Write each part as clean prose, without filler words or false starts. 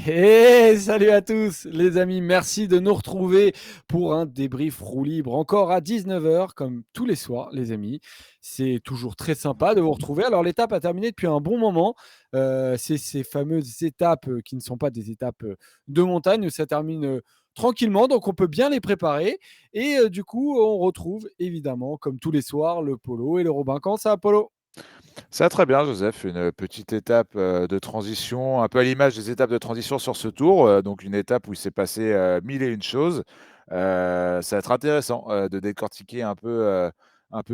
Et salut à tous les amis, merci de nous retrouver pour un débrief roue libre encore à 19 h comme tous les soirs les amis. C'est toujours très sympa de vous retrouver. Alors l'étape a terminé depuis un bon moment. C'est ces fameuses étapes qui ne sont pas des étapes de montagne, ça termine tranquillement, donc on peut bien les préparer. Et du coup on retrouve évidemment comme tous les soirs le Polo et le Robin. Comment ça va Polo? Ça va très bien, Joseph. Une petite étape de transition, un peu à l'image des étapes de transition sur ce tour. Donc, une étape où il s'est passé mille et une choses. Ça va être intéressant de décortiquer un peu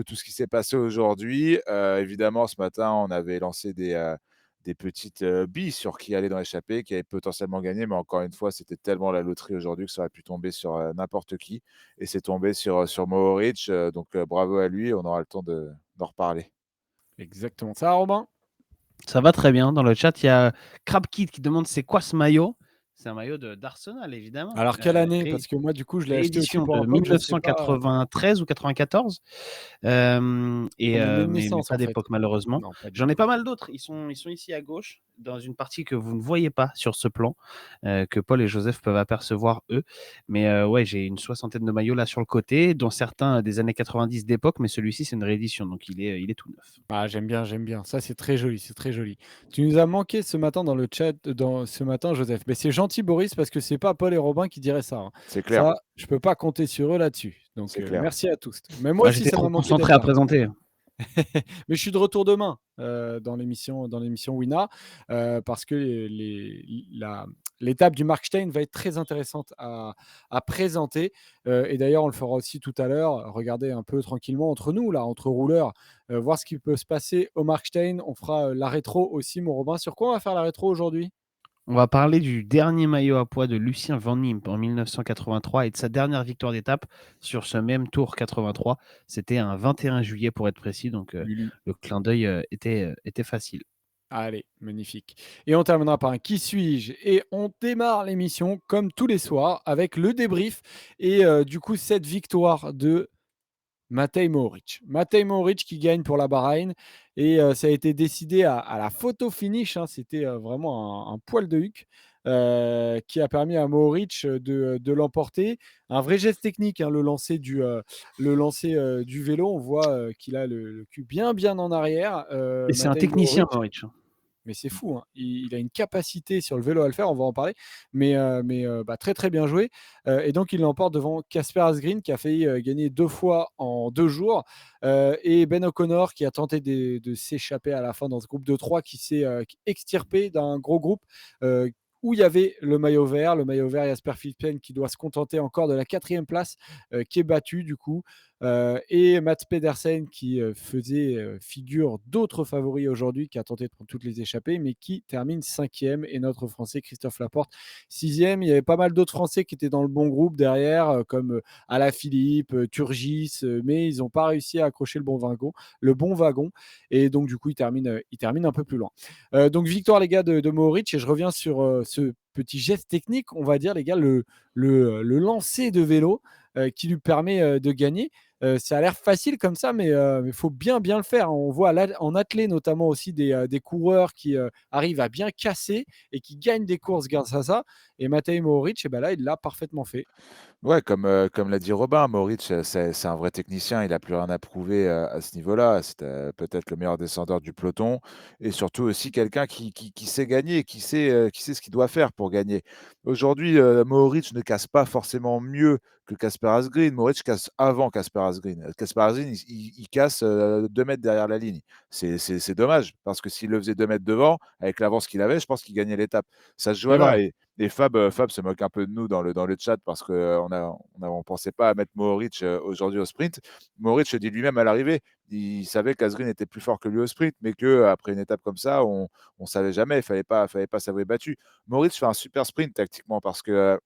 tout ce qui s'est passé aujourd'hui. Évidemment, ce matin, on avait lancé des petites billes sur qui allait dans l'échappée, qui allait potentiellement gagner. Mais encore une fois, c'était tellement la loterie aujourd'hui que ça aurait pu tomber sur n'importe qui. Et c'est tombé sur Mohoric. Donc, bravo à lui. On aura le temps d'en reparler. Exactement ça Robin. Ça va très bien. Dans le chat, il y a CrabKit qui demande c'est quoi ce maillot? C'est un maillot d'Arsenal, évidemment. Alors quelle année? Parce que moi du coup je l'ai acheté aussi Réédition pour de un pote, je sais pas. 1993 ou 94. Ton année de Mais naissance, pas en fait? d'époque, malheureusement. Non, pas du J'en ai tout. pas mal d'autres. Ils sont ici à gauche, dans une partie que vous ne voyez pas sur ce plan, que Paul et Joseph peuvent apercevoir, eux. Mais ouais, j'ai une soixantaine de maillots là sur le côté, dont certains des années 90 d'époque, mais celui-ci, c'est une réédition, donc il est tout neuf. Ah, j'aime bien, j'aime bien. Ça, c'est très joli, c'est très joli. Tu nous as manqué ce matin dans le chat, ce matin, Joseph. Mais c'est gentil, Boris, parce que c'est pas Paul et Robin qui diraient ça, hein. C'est clair, Ça, je peux pas compter sur eux là-dessus. Donc, c'est clair. merci à tous. Mais moi Ouais, aussi, j'étais ça trop m'a manqué concentré d'être à là. présenter. Mais je suis de retour demain dans l'émission Wina parce que l'étape du Markstein va être très intéressante à présenter. Et d'ailleurs, on le fera aussi tout à l'heure. Regardez un peu tranquillement entre nous, là, entre rouleurs, voir ce qui peut se passer au Markstein. On fera la rétro aussi, mon Robin. Sur quoi on va faire la rétro aujourd'hui? On va parler du dernier maillot à poids de Lucien Van Impe en 1983 et de sa dernière victoire d'étape sur ce même Tour 83. C'était un 21 juillet pour être précis, donc Lulu. le clin d'œil était facile. Allez, magnifique. Et on terminera par un qui suis-je. Et on démarre l'émission comme tous les soirs avec le débrief et du coup cette victoire de Matej Mohoric. Matej Mohoric qui gagne pour la Bahreïn et ça a été décidé à la photo finish, hein. C'était vraiment un poil de huc qui a permis à Mohoric de l'emporter. Un vrai geste technique, hein, le lancer du vélo. On voit qu'il a le cul bien bien en arrière. Et c'est un Matej technicien, Mohoric, Mauric. mais c'est fou, hein. Il a une capacité sur le vélo à le faire, on va en parler, mais bah, très très bien joué. Et donc il l'emporte devant Casper Asgreen qui a failli gagner 2 fois en 2 jours, et Ben O'Connor qui a tenté de s'échapper à la fin dans ce groupe de 3 qui s'est extirpé d'un gros groupe où il y avait le maillot vert Jasper Philipsen qui doit se contenter encore de la 4e place qui est battue du coup. Et Mats Pedersen qui faisait figure d'autres favoris aujourd'hui, qui a tenté de prendre toutes les échappées, mais qui termine 5e. Et notre Français Christophe Laporte 6e. Il y avait pas mal d'autres Français qui étaient dans le bon groupe derrière, comme Alaphilippe, Turgis, mais ils n'ont pas réussi à accrocher le bon wagon. Et donc du coup, il termine un peu plus loin. Donc victoire les gars de Mohoric. Et je reviens sur ce petit geste technique, on va dire les gars, le lancer de vélo qui lui permet de gagner. Ça a l'air facile comme ça, mais il faut bien bien le faire. On voit en athlée notamment aussi des coureurs qui arrivent à bien casser et qui gagnent des courses grâce à ça. Et Matej Mohoric, eh ben là, il l'a parfaitement fait. Ouais, comme l'a dit Robin, Mohoric, c'est un vrai technicien, il a plus rien à prouver, à ce niveau-là. C'est, peut-être le meilleur descendeur du peloton et surtout aussi quelqu'un qui sait gagner, qui sait ce qu'il doit faire pour gagner. Aujourd'hui, Mohoric ne casse pas forcément mieux que Casper Asgreen. Mohoric casse avant Casper Asgreen. Casper Asgreen, il casse, 2 mètres derrière la ligne. C'est dommage parce que s'il le faisait 2 mètres devant, avec l'avance qu'il avait, je pense qu'il gagnait l'étape. Ça se joue C'est à là vrai. et Fab se moque un peu de nous dans le chat parce qu'on on pensait pas à mettre Mohoric aujourd'hui au sprint. Mohoric le dit lui-même à l'arrivée, il savait qu'Asgreen était plus fort que lui au sprint, mais qu'après une étape comme ça, on savait jamais, fallait pas s'avouer battu. Mohoric fait un super sprint tactiquement parce que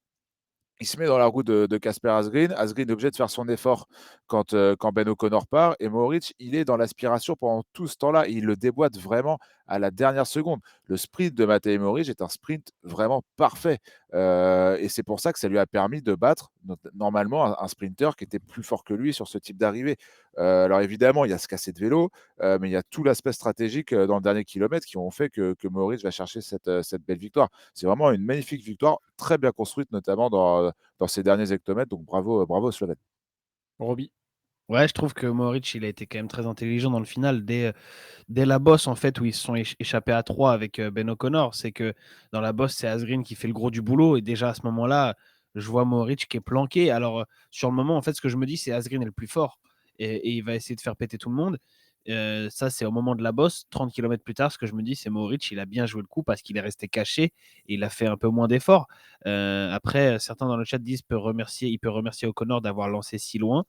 il se met dans la roue de Casper Asgreen. Asgreen est obligé de faire son effort quand Ben O'Connor part. Et Mohoric, il est dans l'aspiration pendant tout ce temps-là. Il le déboîte vraiment à la dernière seconde. Le sprint de Matej Mohoric est un sprint vraiment parfait. Et c'est pour ça que ça lui a permis de battre normalement un sprinter qui était plus fort que lui sur ce type d'arrivée. Alors évidemment, il y a ce cassé de vélo, mais il y a tout l'aspect stratégique, dans le dernier kilomètre qui ont fait que Mohoric va chercher cette belle victoire. C'est vraiment une magnifique victoire, très bien construite, notamment dans ces derniers hectomètres, donc bravo aux Slovènes. Roby. Ouais, je trouve que Mohoric, il a été quand même très intelligent dans le final dès la bosse en fait où ils se sont échappés à 3 avec Ben O'Connor. C'est que dans la bosse, c'est Asgreen qui fait le gros du boulot et déjà à ce moment-là, je vois Mohoric qui est planqué. Alors sur le moment, en fait, ce que je me dis, c'est Asgreen est le plus fort et il va essayer de faire péter tout le monde. Ça, c'est au moment de la bosse. 30 km plus tard, ce que je me dis, c'est Mohoric, il a bien joué le coup parce qu'il est resté caché et il a fait un peu moins d'efforts. Après, certains dans le chat disent il peut remercier O'Connor d'avoir lancé si loin.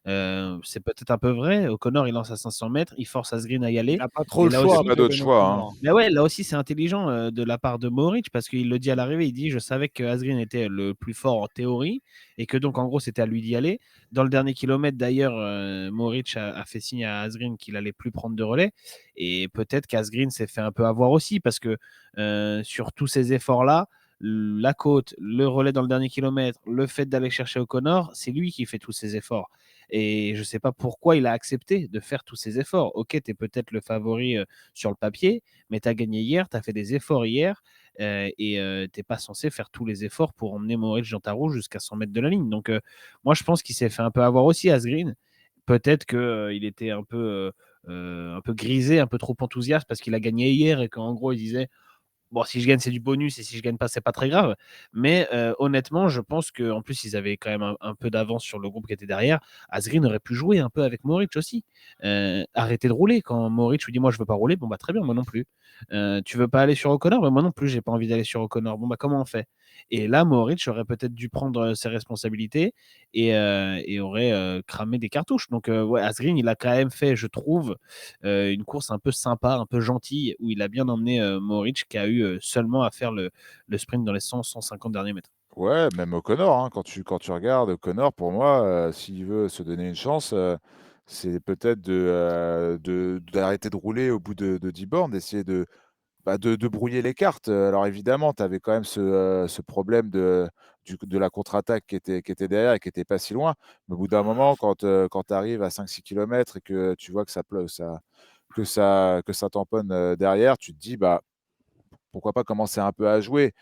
C'est peut-être un peu vrai. O'Connor, il lance à 500 mètres, il force Asgreen à y Il aller. n'a pas trop Et le là choix C'est aussi, pas après d'autre Ben choix, hein. O'Connor. mais ouais, là aussi, c'est intelligent de la part de Mohoric parce qu'il le dit à l'arrivée. Il dit: Je savais que Asgreen était le plus fort en théorie et que donc, en gros, c'était à lui d'y aller. Dans le dernier kilomètre, d'ailleurs, Mohoric a fait signe à Asgreen qu'il allait plus prendre de relais. Et peut-être qu'Asgreen s'est fait un peu avoir aussi parce que sur tous ces efforts-là, la côte, le relais dans le dernier kilomètre, le fait d'aller chercher O'Connor, c'est lui qui fait tous ces efforts. Et je ne sais pas pourquoi il a accepté de faire tous ces efforts. Ok, tu es peut-être le favori sur le papier, mais tu as gagné hier, tu as fait des efforts hier, et tu n'es pas censé faire tous les efforts pour emmener Mohoric dans ta roue jusqu'à 100 mètres de la ligne. Donc, moi, je pense qu'il s'est fait un peu avoir aussi, Asgreen. Peut-être qu'il était un peu grisé, un peu trop enthousiaste parce qu'il a gagné hier et qu'en gros, il disait bon, si je gagne, c'est du bonus et si je gagne pas, c'est pas très grave. Mais honnêtement, je pense qu'en plus, ils avaient quand même un peu d'avance sur le groupe qui était derrière. Asgreen aurait pu jouer un peu avec Mohoric aussi. Arrêter de rouler. Quand Mohoric lui dit: Moi, je veux pas rouler, bon, bah très bien, moi non plus. Tu veux pas aller sur O'Connor? Bah, moi non plus, j'ai pas envie d'aller sur O'Connor. Bon, bah comment on fait? Et là, Mohoric aurait peut-être dû prendre ses responsabilités et aurait cramé des cartouches. Donc, ouais, Asgreen, il a quand même fait, je trouve, une course un peu sympa, un peu gentille, où il a bien emmené Mohoric, qui a eu seulement à faire le sprint dans les 100-150 derniers mètres. Ouais, même O'Connor, hein, quand tu regardes O'Connor, pour moi, s'il veut se donner une chance, c'est peut-être d'arrêter de rouler au bout de 10 bornes, d'essayer de brouiller les cartes. Alors évidemment, tu avais quand même ce problème de la contre-attaque qui était derrière et qui était pas si loin. Mais au bout d'un moment, quand tu arrives à 5-6 kilomètres et que tu vois que ça tamponne, derrière, tu te dis: «Bah, pourquoi pas commencer un peu à jouer?»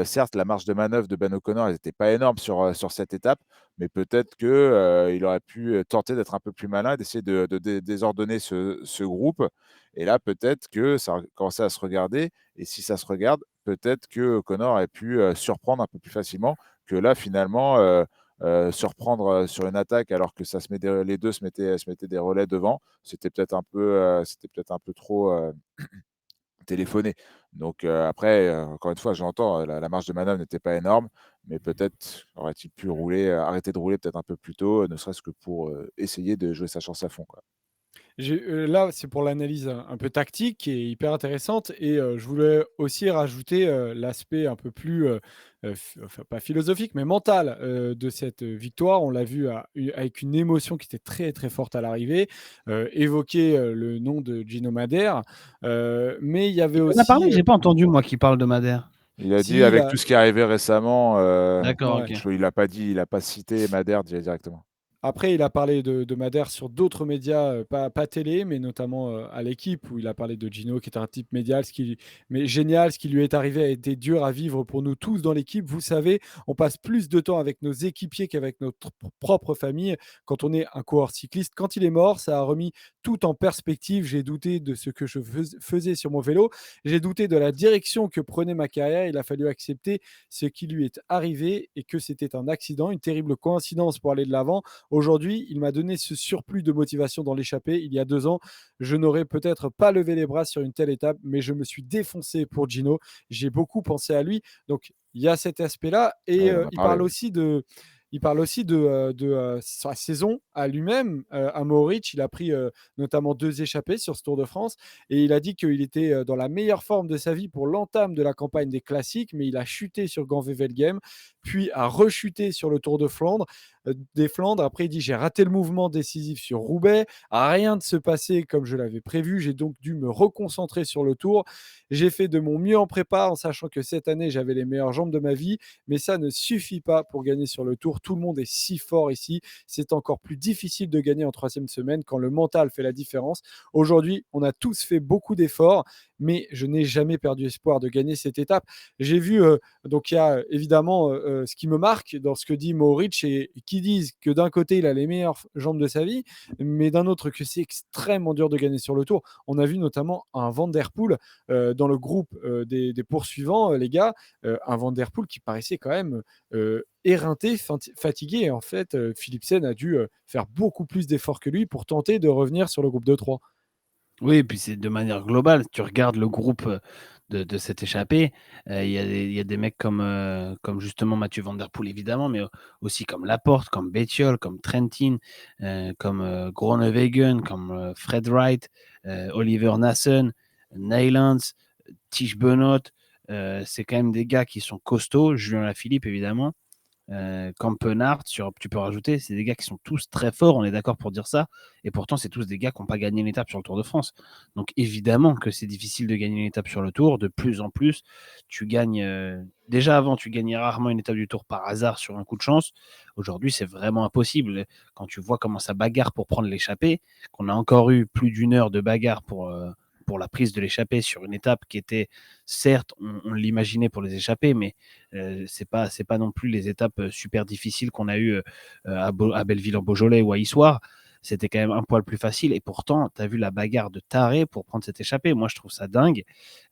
Certes, la marge de manœuvre de Ben O'Connor, elle était pas énorme sur cette étape, mais peut-être que, il aurait pu, tenter d'être un peu plus malin, d'essayer de désordonner ce groupe et là, peut-être que ça aurait commencé à se regarder et si ça se regarde, peut-être que O'Connor aurait pu, surprendre un peu plus facilement que là, finalement, surprendre, sur une attaque alors que ça se met les 2 se mettaient des relais devant. C'était peut-être un peu trop, téléphoner. Donc après, encore une fois, j'entends, la marge de manœuvre n'était pas énorme, mais peut-être aurait-il pu arrêter de rouler peut-être un peu plus tôt, ne serait-ce que pour, essayer de jouer sa chance à fond, quoi. Là, c'est pour l'analyse un peu tactique qui est hyper intéressante et je voulais aussi rajouter, l'aspect un peu plus, enfin pas philosophique, mais mental, de cette victoire. On l'a vu avec une émotion qui était très, très forte à l'arrivée, évoquer, le nom de Gino Madère, mais il y avait Il en a aussi, parlé? J'ai pas entendu, moi, qui parle de Madère. Il a dit si avec la tout ce qui est arrivé récemment, D'accord, ouais. ok. il a pas cité Madère directement. Après, il a parlé de Madère sur d'autres médias, pas télé, mais notamment à l'équipe, où il a parlé de Gino, qui est un type médial, mais génial. Ce qui lui est arrivé a été dur à vivre pour nous tous dans l'équipe. Vous savez, on passe plus de temps avec nos équipiers qu'avec notre propre famille quand on est un coureur cycliste. Quand il est mort, ça a remis tout en perspective. J'ai douté de ce que je faisais sur mon vélo. J'ai douté de la direction que prenait ma carrière. Il a fallu accepter ce qui lui est arrivé et que c'était un accident, une terrible coïncidence pour aller de l'avant. Aujourd'hui, il m'a donné ce surplus de motivation dans l'échappée. Il y a 2 ans, je n'aurais peut-être pas levé les bras sur une telle étape, mais je me suis défoncé pour Gino. J'ai beaucoup pensé à lui. Donc, il y a cet aspect-là. Et Ouais, il en a parlé, oui. il parle aussi de sa saison à lui-même. À Mohoric, il a pris notamment 2 échappées sur ce Tour de France. Et il a dit qu'il était dans la meilleure forme de sa vie pour l'entame de la campagne des classiques, mais il a chuté sur Gand-Wevelgem, puis a rechuté sur le Tour de Flandre des Flandres. Après, il dit: J'ai raté le mouvement décisif sur Roubaix. Rien ne se passait comme je l'avais prévu. J'ai donc dû me reconcentrer sur le Tour. J'ai fait de mon mieux en prépa en sachant que cette année, j'avais les meilleures jambes de ma vie. Mais ça ne suffit pas pour gagner sur le Tour. Tout le monde est si fort ici. C'est encore plus difficile de gagner en 3e semaine quand le mental fait la différence. Aujourd'hui, on a tous fait beaucoup d'efforts, mais je n'ai jamais perdu espoir de gagner cette étape. J'ai vu, donc il y a évidemment ce qui me marque dans ce que dit Mohoric et qui disent que d'un côté, il a les meilleures jambes de sa vie, mais d'un autre que c'est extrêmement dur de gagner sur le Tour. On a vu notamment un Van Der Poel dans le groupe des poursuivants, les gars, un Van Der Poel qui paraissait quand même éreinté, fatigué. Et en fait, Philipsen a dû faire beaucoup plus d'efforts que lui pour tenter de revenir sur le groupe de 3. Oui, et puis c'est de manière globale. Tu regardes le groupe de cette échappée, il y a des mecs comme justement Mathieu Van Der Poel, évidemment, mais aussi comme Laporte, comme Bettiol, comme Trentin, comme Groenewegen, comme Fred Wright, Oliver Nassen, Neylands, Tish Benoît. C'est quand même des gars qui sont costauds. Julien Lafilippe, évidemment. Campenard, tu peux rajouter, c'est des gars qui sont tous très forts, on est d'accord pour dire ça, et pourtant c'est tous des gars qui n'ont pas gagné une étape sur le Tour de France. Donc évidemment que c'est difficile de gagner une étape sur le Tour, de plus en plus, tu gagnes, déjà avant tu gagnais rarement une étape du Tour par hasard sur un coup de chance, aujourd'hui c'est vraiment impossible, quand tu vois comment ça bagarre pour prendre l'échappée, qu'on a encore eu plus d'une heure de bagarre pour la prise de l'échappée sur une étape qui était, certes, on l'imaginait pour les échappées, mais c'est pas non plus les étapes super difficiles qu'on a eues à Belleville en Beaujolais ou à Issoire. C'était quand même un poil plus facile. Et pourtant, tu as vu la bagarre de taré pour prendre cette échappée. Moi, je trouve ça dingue.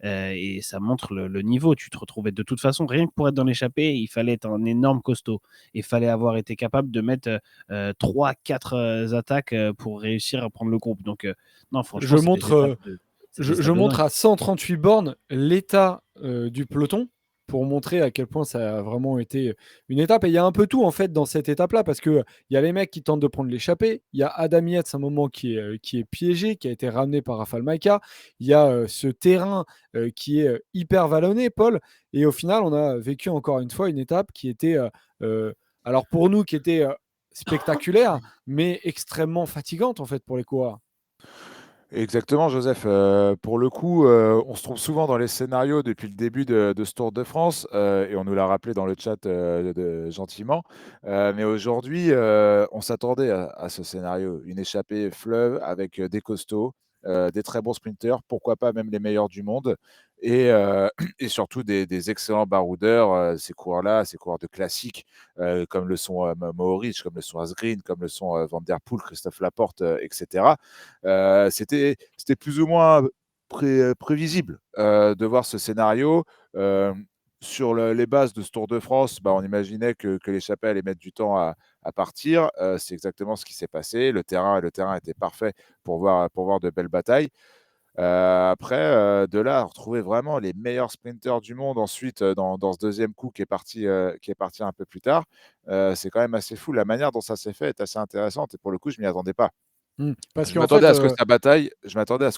Et ça montre le niveau. Tu te retrouvais de toute façon, rien que pour être dans l'échappée, il fallait être un énorme costaud. Il fallait avoir été capable de mettre 3-4 attaques pour réussir à prendre le groupe. Donc, non, Je franchement, montre, c'est des étapes de montre dingue. à 138 bornes l'état du peloton pour montrer à quel point ça a vraiment été une étape. Et il y a un peu tout en fait dans cette étape-là parce que il y a les mecs qui tentent de prendre l'échappée. Il y a Adam Yates, un moment qui est piégé, qui a été ramené par Rafał Majka. Il y a ce terrain qui est hyper vallonné, Paul. Et au final, on a vécu encore une fois une étape qui était, alors pour nous, qui était spectaculaire, mais extrêmement fatigante en fait pour les coureurs. Exactement, Joseph. Pour le coup, on se trouve souvent dans les scénarios depuis le début de ce Tour de France, et on nous l'a rappelé dans le chat gentiment. Mais aujourd'hui, on s'attendait à ce scénario. Une échappée fleuve avec des costauds, des très bons sprinteurs, pourquoi pas même les meilleurs du monde, et, et surtout des excellents baroudeurs, ces coureurs-là, ces coureurs de classique, comme le sont Mohoric, comme le sont Asgreen, comme le sont Van Der Poel, Christophe Laporte, etc. C'était plus ou moins prévisible de voir ce scénario. Sur les bases de ce Tour de France, bah, on imaginait que l'échappée allait mettre du temps à partir. C'est exactement ce qui s'est passé. Le terrain était parfait pour voir de belles batailles. Après, de là à retrouver vraiment les meilleurs sprinteurs du monde ensuite dans ce deuxième coup qui est parti un peu plus tard, c'est quand même assez fou. La manière dont ça s'est fait est assez intéressante et pour le coup, je m'y attendais pas. Parce Je qu'en m'attendais fait, à ce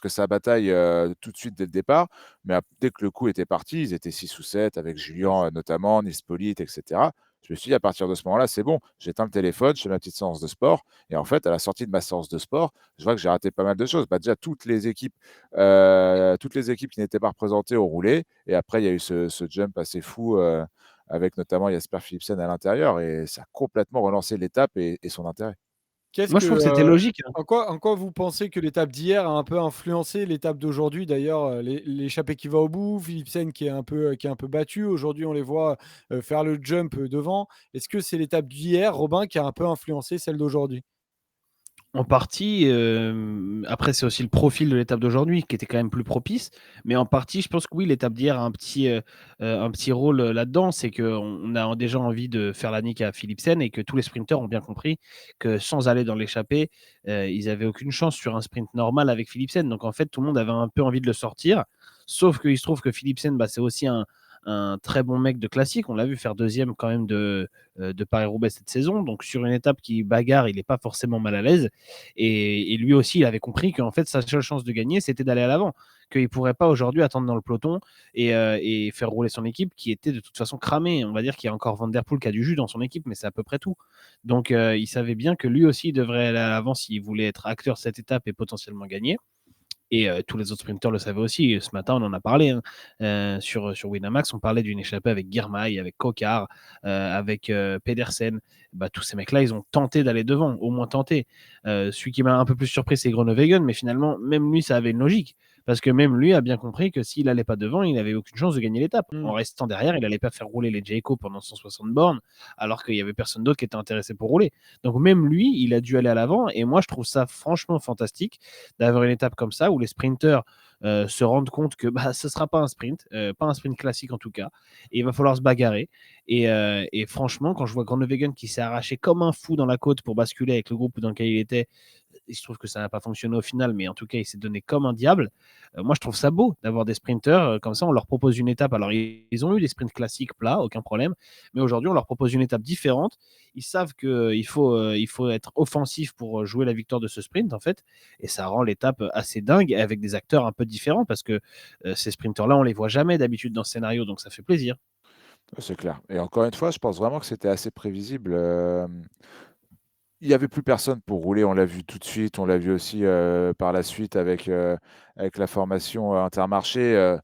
que ça bataille tout de suite dès le départ, mais dès que le coup était parti, ils étaient 6 ou 7 avec Julien, notamment, Nils Politt et cetera. Je me suis dit: «À partir de ce moment-là, c'est bon, j'éteins le téléphone, je fais ma petite séance de sport» et en fait, à la sortie de ma séance de sport, je vois que j'ai raté pas mal de choses. Bah, déjà toutes les équipes qui n'étaient pas représentées ont roulé et après il y a eu ce jump assez fou, avec notamment Jasper Philipsen à l'intérieur et ça a complètement relancé l'étape et son intérêt. qu'est-ce Moi, je que, trouve que c'était logique, hein. en quoi vous pensez que l'étape d'hier a un peu influencé l'étape d'aujourd'hui? D'ailleurs, l'échappée qui va au bout, Philipsen qui est un peu battu. Aujourd'hui, on les voit faire le jump devant. Est-ce que c'est l'étape d'hier, Robin, qui a un peu influencé celle d'aujourd'hui? En partie, après c'est aussi le profil de l'étape d'aujourd'hui qui était quand même plus propice, mais en partie, je pense que oui, l'étape d'hier a un petit rôle, là-dedans. C'est qu'on a déjà envie de faire la nique à Philipsen et que tous les sprinteurs ont bien compris que sans aller dans l'échappée, ils avaient aucune chance sur un sprint normal avec Philipsen. Donc en fait, tout le monde avait un peu envie de le sortir, sauf qu'il se trouve que Philipsen, bah, c'est aussi un très bon mec de classique. On l'a vu faire 2e quand même de Paris-Roubaix cette saison. Donc sur une étape qui bagarre, il est pas forcément mal à l'aise et lui aussi, il avait compris qu'en fait, sa seule chance de gagner, c'était d'aller à l'avant. Qu'il ne pourrait pas aujourd'hui attendre dans le peloton et faire rouler son équipe qui était de toute façon cramée. On va dire qu'il y a encore Van Der Poel qui a du jus dans son équipe, mais c'est à peu près tout. Donc, il savait bien que lui aussi devrait aller à l'avant s'il voulait être acteur de cette étape et potentiellement gagner. Et tous les autres sprinteurs le savaient aussi. Ce matin, on en a parlé sur Winamax. On parlait d'une échappée avec Girmay, avec Kokar, avec Pedersen. Tous ces mecs-là, ils ont tenté d'aller devant, au moins tenté. Celui qui m'a un peu plus surpris, c'est Groenewegen, mais finalement, même lui, ça avait une logique. Parce que même lui a bien compris que s'il n'allait pas devant, il n'avait aucune chance de gagner l'étape. En restant derrière, il n'allait pas faire rouler les Jayco pendant 160 bornes, alors qu'il n'y avait personne d'autre qui était intéressé pour rouler. Donc même lui, il a dû aller à l'avant. Et moi, je trouve ça franchement fantastique d'avoir une étape comme ça où les sprinteurs se rendent compte que ce ne sera pas un sprint, pas un sprint classique en tout cas. Et il va falloir se bagarrer. Et franchement, quand je vois Groenewegen qui s'est arraché comme un fou dans la côte pour basculer avec le groupe dans lequel il était, il se trouve que ça n'a pas fonctionné au final, mais en tout cas, il s'est donné comme un diable. Moi, je trouve ça beau d'avoir des sprinteurs comme ça. On leur propose une étape. Alors, ils ont eu des sprints classiques plats, aucun problème. Mais aujourd'hui, on leur propose une étape différente. Ils savent qu'il faut être offensif pour jouer la victoire de ce sprint, en fait. Et ça rend l'étape assez dingue avec des acteurs un peu différents parce que ces sprinteurs-là, on les voit jamais d'habitude dans ce scénario. Donc, ça fait plaisir. C'est clair. Et encore une fois, je pense vraiment que c'était assez prévisible. Il n'y avait plus personne pour rouler, on l'a vu tout de suite, on l'a vu aussi par la suite avec la formation Intermarché.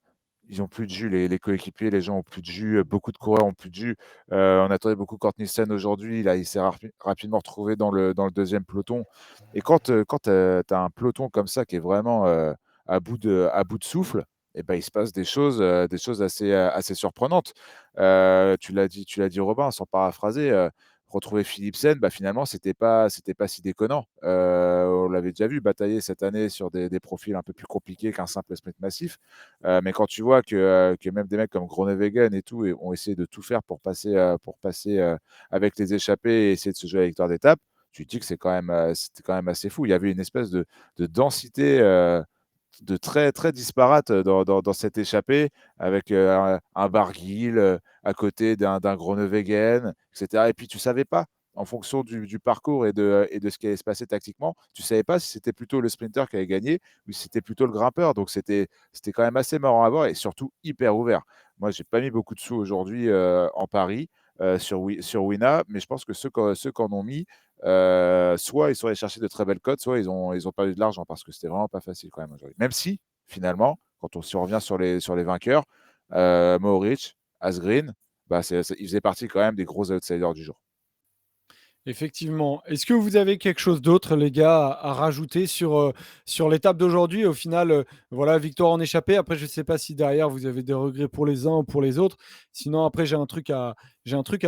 Ils ont plus de jus, les coéquipiers, les gens ont plus de jus, beaucoup de coureurs ont plus de jus. On attendait beaucoup Courtney Sen aujourd'hui, là, il s'est rapidement retrouvé dans le deuxième peloton. Et quand tu as un peloton comme ça qui est vraiment à bout de souffle, eh ben, il se passe des choses assez surprenantes. Tu l'as dit Robin, sans paraphraser, retrouver Philipsen, finalement, c'était pas si déconnant. On l'avait déjà vu batailler cette année sur des profils un peu plus compliqués qu'un simple sprint massif. Mais quand tu vois que même des mecs comme Groenewegen et tout ont essayé de tout faire pour passer avec les échappés et essayer de se jouer à la victoire d'étape, tu te dis que c'était quand même assez fou. Il y avait une espèce de densité de très, très disparate dans cette échappée, avec un Barguil à côté d'un Groenewegen, etc. Et puis tu ne savais pas, en fonction du parcours et de ce qui allait se passer tactiquement, tu ne savais pas si c'était plutôt le sprinter qui allait gagner ou si c'était plutôt le grimpeur. Donc c'était quand même assez marrant à voir et surtout hyper ouvert. Moi, j'ai pas mis beaucoup de sous aujourd'hui en Paris sur Wina, mais je pense que ceux qui en ont mis, soit ils sont allés chercher de très belles cotes, soit ils ont perdu de l'argent parce que c'était vraiment pas facile quand même aujourd'hui. Même si, finalement, si on revient sur les vainqueurs, Mohoric, Asgreen, ils faisaient partie quand même des gros outsiders du jour. Effectivement. Est-ce que vous avez quelque chose d'autre, les gars, à rajouter sur l'étape d'aujourd'hui? Au final, voilà, victoire en échappée. Après, je ne sais pas si derrière, vous avez des regrets pour les uns ou pour les autres. Sinon, après, j'ai un truc à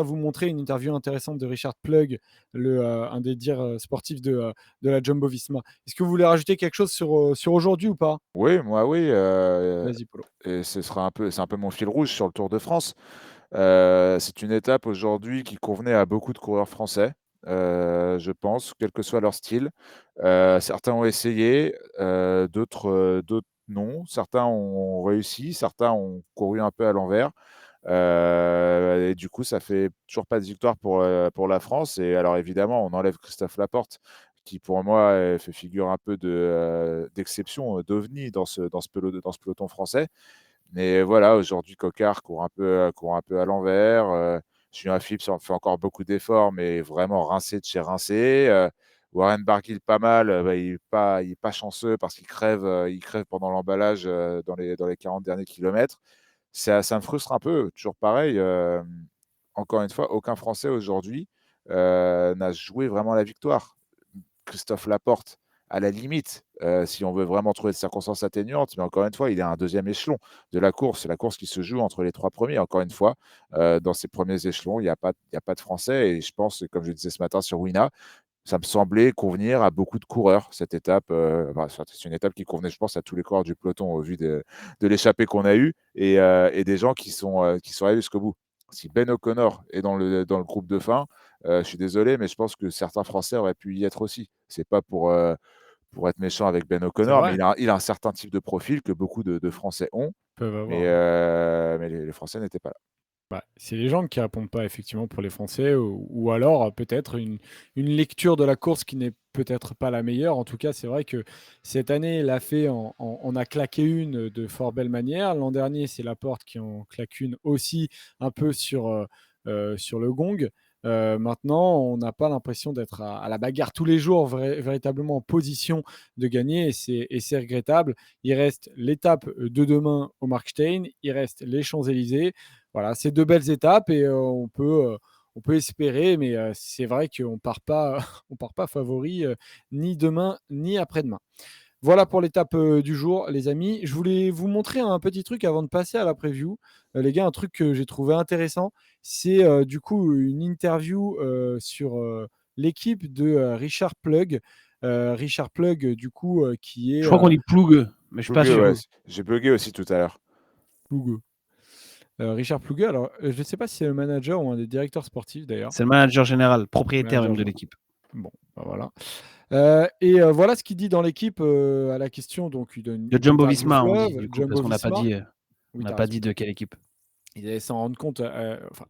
vous montrer, une interview intéressante de Richard Plug, un des dires sportifs de la Jumbo-Visma. Est-ce que vous voulez rajouter quelque chose sur aujourd'hui ou pas? Oui, moi oui, Vas-y, Polo. et c'est un peu mon fil rouge sur le Tour de France. C'est une étape aujourd'hui qui convenait à beaucoup de coureurs français, je pense, quel que soit leur style. Certains ont essayé, d'autres non. Certains ont réussi, certains ont couru un peu à l'envers. Et du coup, ça fait toujours pas de victoire pour la France. Et alors évidemment, on enlève Christophe Laporte, qui pour moi fait figure un peu d'exception, d'ovni dans ce peloton français. Mais voilà, aujourd'hui, Cocard court un peu à l'envers. Julien Philippe en fait encore beaucoup d'efforts, mais vraiment rincé de chez rincé. Warren Barguil, pas mal. Il est pas chanceux parce qu'il crève pendant l'emballage dans les 40 derniers kilomètres. Ça me frustre un peu, toujours pareil. Encore une fois, aucun Français aujourd'hui n'a joué vraiment la victoire. Christophe Laporte, à la limite, si on veut vraiment trouver des circonstances atténuantes, mais encore une fois, il est à un deuxième échelon de la course. C'est la course qui se joue entre les trois premiers. Encore une fois, dans ces premiers échelons, il y a pas de Français. Et je pense, comme je le disais ce matin sur Wina, ça me semblait convenir à beaucoup de coureurs, cette étape. C'est une étape qui convenait, je pense, à tous les coureurs du peloton au vu de l'échappée qu'on a eue et des gens qui sont allés jusqu'au bout. Si Ben O'Connor est dans le groupe de fin, je suis désolé, mais je pense que certains Français auraient pu y être aussi. C'est pas pour être méchant avec Ben C'est O'Connor, mais vrai, il a un certain type de profil que beaucoup de Français ont, peuvent mais, avoir. les Français n'étaient pas là. C'est les gens qui répondent pas effectivement pour les Français, ou alors peut-être une lecture de la course qui n'est peut-être pas la meilleure. En tout cas, c'est vrai que cette année, il a fait, on a claqué une de fort belle manière. L'an dernier, c'est Laporte qui en claque une aussi un peu sur le gong. Maintenant, on n'a pas l'impression d'être à la bagarre tous les jours, véritablement en position de gagner, et c'est regrettable. Il reste l'étape de demain au Markstein, il reste les Champs-Élysées. Voilà, c'est 2 belles étapes et on peut espérer, mais c'est vrai qu'on part pas on part pas favori, ni demain ni après-demain. Voilà pour l'étape du jour, les amis. Je voulais vous montrer un petit truc avant de passer à la preview. Les gars, un truc que j'ai trouvé intéressant, c'est du coup une interview sur l'équipe de Richard Plug. Richard Plug, du coup, qui est Je crois qu'on dit Ploug, mais je suis pas Plougueux, sûr. ouais. J'ai bugué aussi tout à l'heure. Plougueux. Richard Plougueux, alors je ne sais pas si c'est le manager ou un des directeurs sportifs d'ailleurs. C'est le manager général, propriétaire Manager même de général. l'équipe. Bon, bah voilà. Voilà ce qu'il dit dans l'équipe à la question. Donc, il donne De une Jumbo interview Visma, on dit, fleuve, du coup, parce Jumbo qu'on n'a pas Visma. dit, Oui, on tu n'a as pas raison. dit de quelle équipe. Ils allaient s'en rendre compte.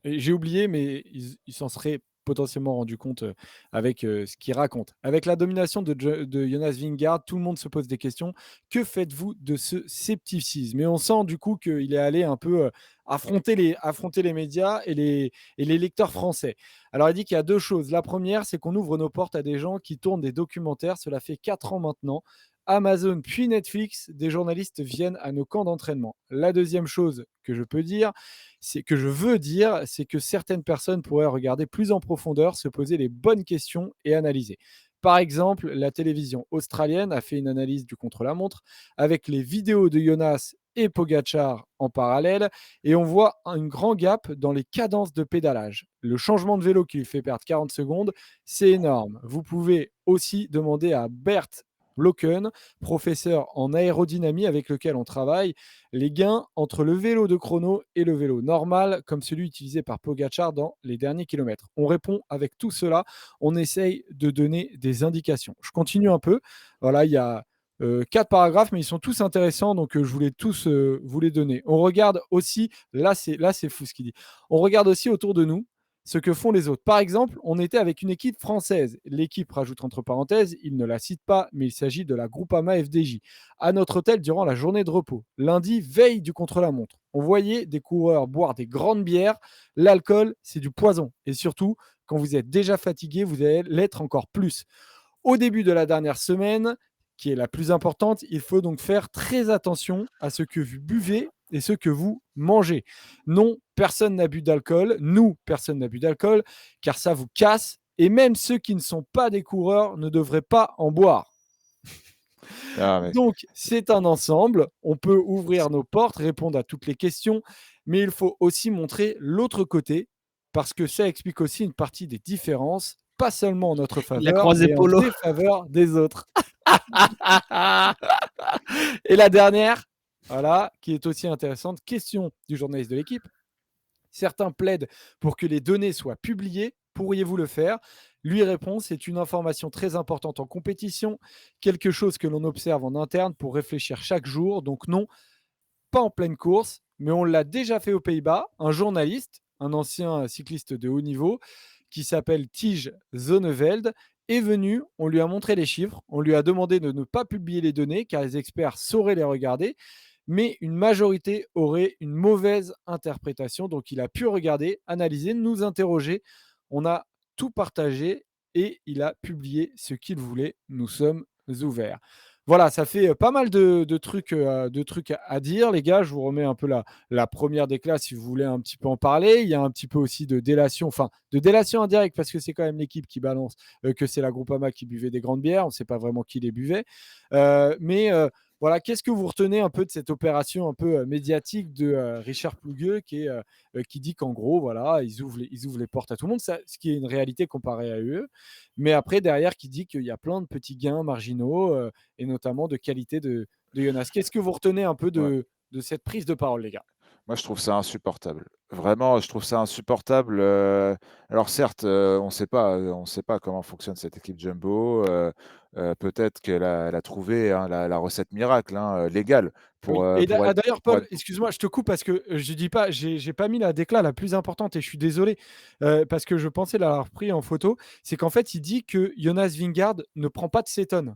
J'ai oublié, mais ils s'en seraient potentiellement rendu compte avec ce qu'ils racontent. Avec la domination de Jonas Vingegaard, tout le monde se pose des questions. Que faites-vous de ce scepticisme? Et on sent du coup qu'il est allé un peu affronter les médias et les lecteurs français. Alors il dit qu'il y a 2 choses. La première, c'est qu'on ouvre nos portes à des gens qui tournent des documentaires. Cela fait 4 ans maintenant. Amazon puis Netflix, des journalistes viennent à nos camps d'entraînement. La deuxième chose que je peux dire, c'est que certaines personnes pourraient regarder plus en profondeur, se poser les bonnes questions et analyser. Par exemple, la télévision australienne a fait une analyse du contre-la-montre avec les vidéos de Jonas et Pogacar en parallèle, et on voit un grand gap dans les cadences de pédalage. Le changement de vélo qui lui fait perdre 40 secondes, c'est énorme. Vous pouvez aussi demander à Bert Blocken, professeur en aérodynamie avec lequel on travaille, les gains entre le vélo de chrono et le vélo normal, comme celui utilisé par Pogacar dans les derniers kilomètres. On répond avec tout cela, on essaye de donner des indications. Je continue un peu. Voilà, il y a 4 paragraphes, mais ils sont tous intéressants, donc je voulais tous vous les donner. On regarde aussi, là c'est fou ce qu'il dit, on regarde aussi autour de nous ce que font les autres. Par exemple, on était avec une équipe française. L'équipe, rajoute entre parenthèses, il ne la cite pas, mais il s'agit de la Groupama FDJ, à notre hôtel durant la journée de repos. Lundi, veille du contre-la-montre. On voyait des coureurs boire des grandes bières. L'alcool, c'est du poison. Et surtout, quand vous êtes déjà fatigué, vous allez l'être encore plus. Au début de la dernière semaine, qui est la plus importante, il faut donc faire très attention à ce que vous buvez et ce que vous mangez. Non, personne n'a bu d'alcool. Nous, personne n'a bu d'alcool, car ça vous casse. Et même ceux qui ne sont pas des coureurs ne devraient pas en boire. Ah, mais Donc, c'est un ensemble. On peut ouvrir nos portes, répondre à toutes les questions, mais il faut aussi montrer l'autre côté, parce que ça explique aussi une partie des différences, pas seulement en notre Il a faveur, croisé mais en Polo. défaveur des autres. Et la dernière, voilà, qui est aussi intéressante, question du journaliste de l'équipe. Certains plaident pour que les données soient publiées. Pourriez-vous le faire? Lui répond, c'est une information très importante en compétition, quelque chose que l'on observe en interne pour réfléchir chaque jour. Donc non, pas en pleine course, mais on l'a déjà fait aux Pays-Bas. Un journaliste, un ancien cycliste de haut niveau, qui s'appelle Tige Zonneveld, est venu, on lui a montré les chiffres, on lui a demandé de ne pas publier les données car les experts sauraient les regarder, mais une majorité aurait une mauvaise interprétation. Donc il a pu regarder, analyser, nous interroger. On a tout partagé et il a publié ce qu'il voulait. Nous sommes ouverts. Voilà, ça fait pas mal de trucs à dire, les gars. Je vous remets un peu la première des classes si vous voulez un petit peu en parler. Il y a un petit peu aussi de délation, enfin de délation indirecte parce que c'est quand même l'équipe qui balance que c'est la Groupama qui buvait des grandes bières. On ne sait pas vraiment qui les buvait. Mais voilà, qu'est-ce que vous retenez un peu de cette opération un peu médiatique de Richard Plougueux qui dit qu'en gros, voilà, ils ouvrent les portes à tout le monde, ça, ce qui est une réalité comparée à eux. Mais après, derrière, qui dit qu'il y a plein de petits gains marginaux et notamment de qualité de Jonas. Qu'est-ce que vous retenez un peu ouais. de cette prise de parole, les gars? Moi, je trouve ça insupportable. Vraiment, je trouve ça insupportable. Alors certes, on sait pas comment fonctionne cette équipe Jumbo. Peut-être elle a trouvé, hein, la recette miracle, hein, légale Oui, et d'ailleurs, pour Paul, être excuse-moi, je te coupe parce que je dis pas, j'ai pas mis la décla la plus importante et je suis désolé parce que je pensais l'avoir pris en photo. C'est qu'en fait, il dit que Jonas Vingegaard ne prend pas de cétone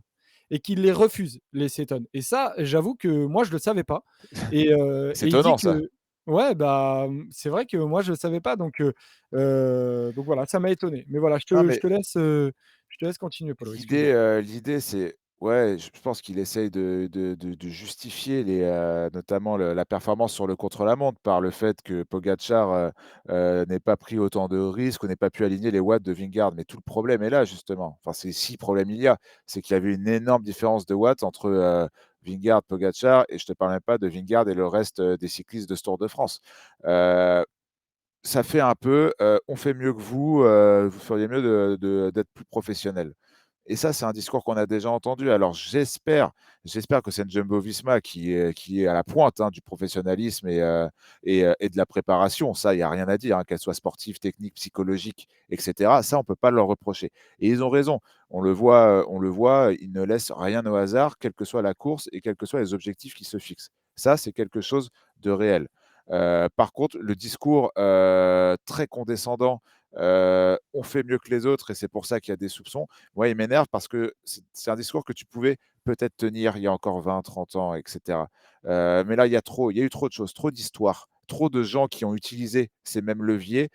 et qu'il les refuse, les cétones. Et ça, j'avoue que moi, je le savais pas. c'est Et il dit étonnant ça. que Ouais, bah, c'est vrai que moi je ne savais pas donc voilà, ça m'a étonné. Mais voilà, Non, je mais te laisse continuer Paulo, l'idée, excuse-moi. l'idée c'est ouais, je pense qu'il essaye de justifier notamment la performance sur le contre-la-montre par le fait que Pogačar, n'ait pas pris autant de risques ou n'ait pas pu aligner les watts de Vingegaard. Mais tout le problème est là justement. Enfin, c'est si problème il y a, c'est qu'il y avait une énorme différence de watts entre, Vingegaard, Pogačar et je te parle même pas de Vingegaard et le reste, des cyclistes de ce Tour de France. Heu Ça fait un peu, «On fait mieux que vous feriez mieux d'être plus professionnel» et ça, c'est un discours qu'on a déjà entendu. Alors j'espère que c'est une Jumbo-Visma qui est à la pointe, hein, du professionnalisme et de la préparation. Ça, il y a rien à dire, hein, qu'elle soit sportive, technique, psychologique et cetera. Ça, on peut pas leur reprocher et ils ont raison. On le voit, ils ne laissent rien au hasard, quelle que soit la course et quels que soient les objectifs qu'ils se fixent. Ça, c'est quelque chose de réel. Par contre, le discours, très condescendant, «On fait mieux que les autres et c'est pour ça qu'il y a des soupçons», moi, il m'énerve parce que c'est un discours que tu pouvais peut-être tenir il y a encore 20, 30 ans et cetera. Mais là, il y a eu trop de choses, trop d'histoires, trop de gens qui ont utilisé ces mêmes leviers,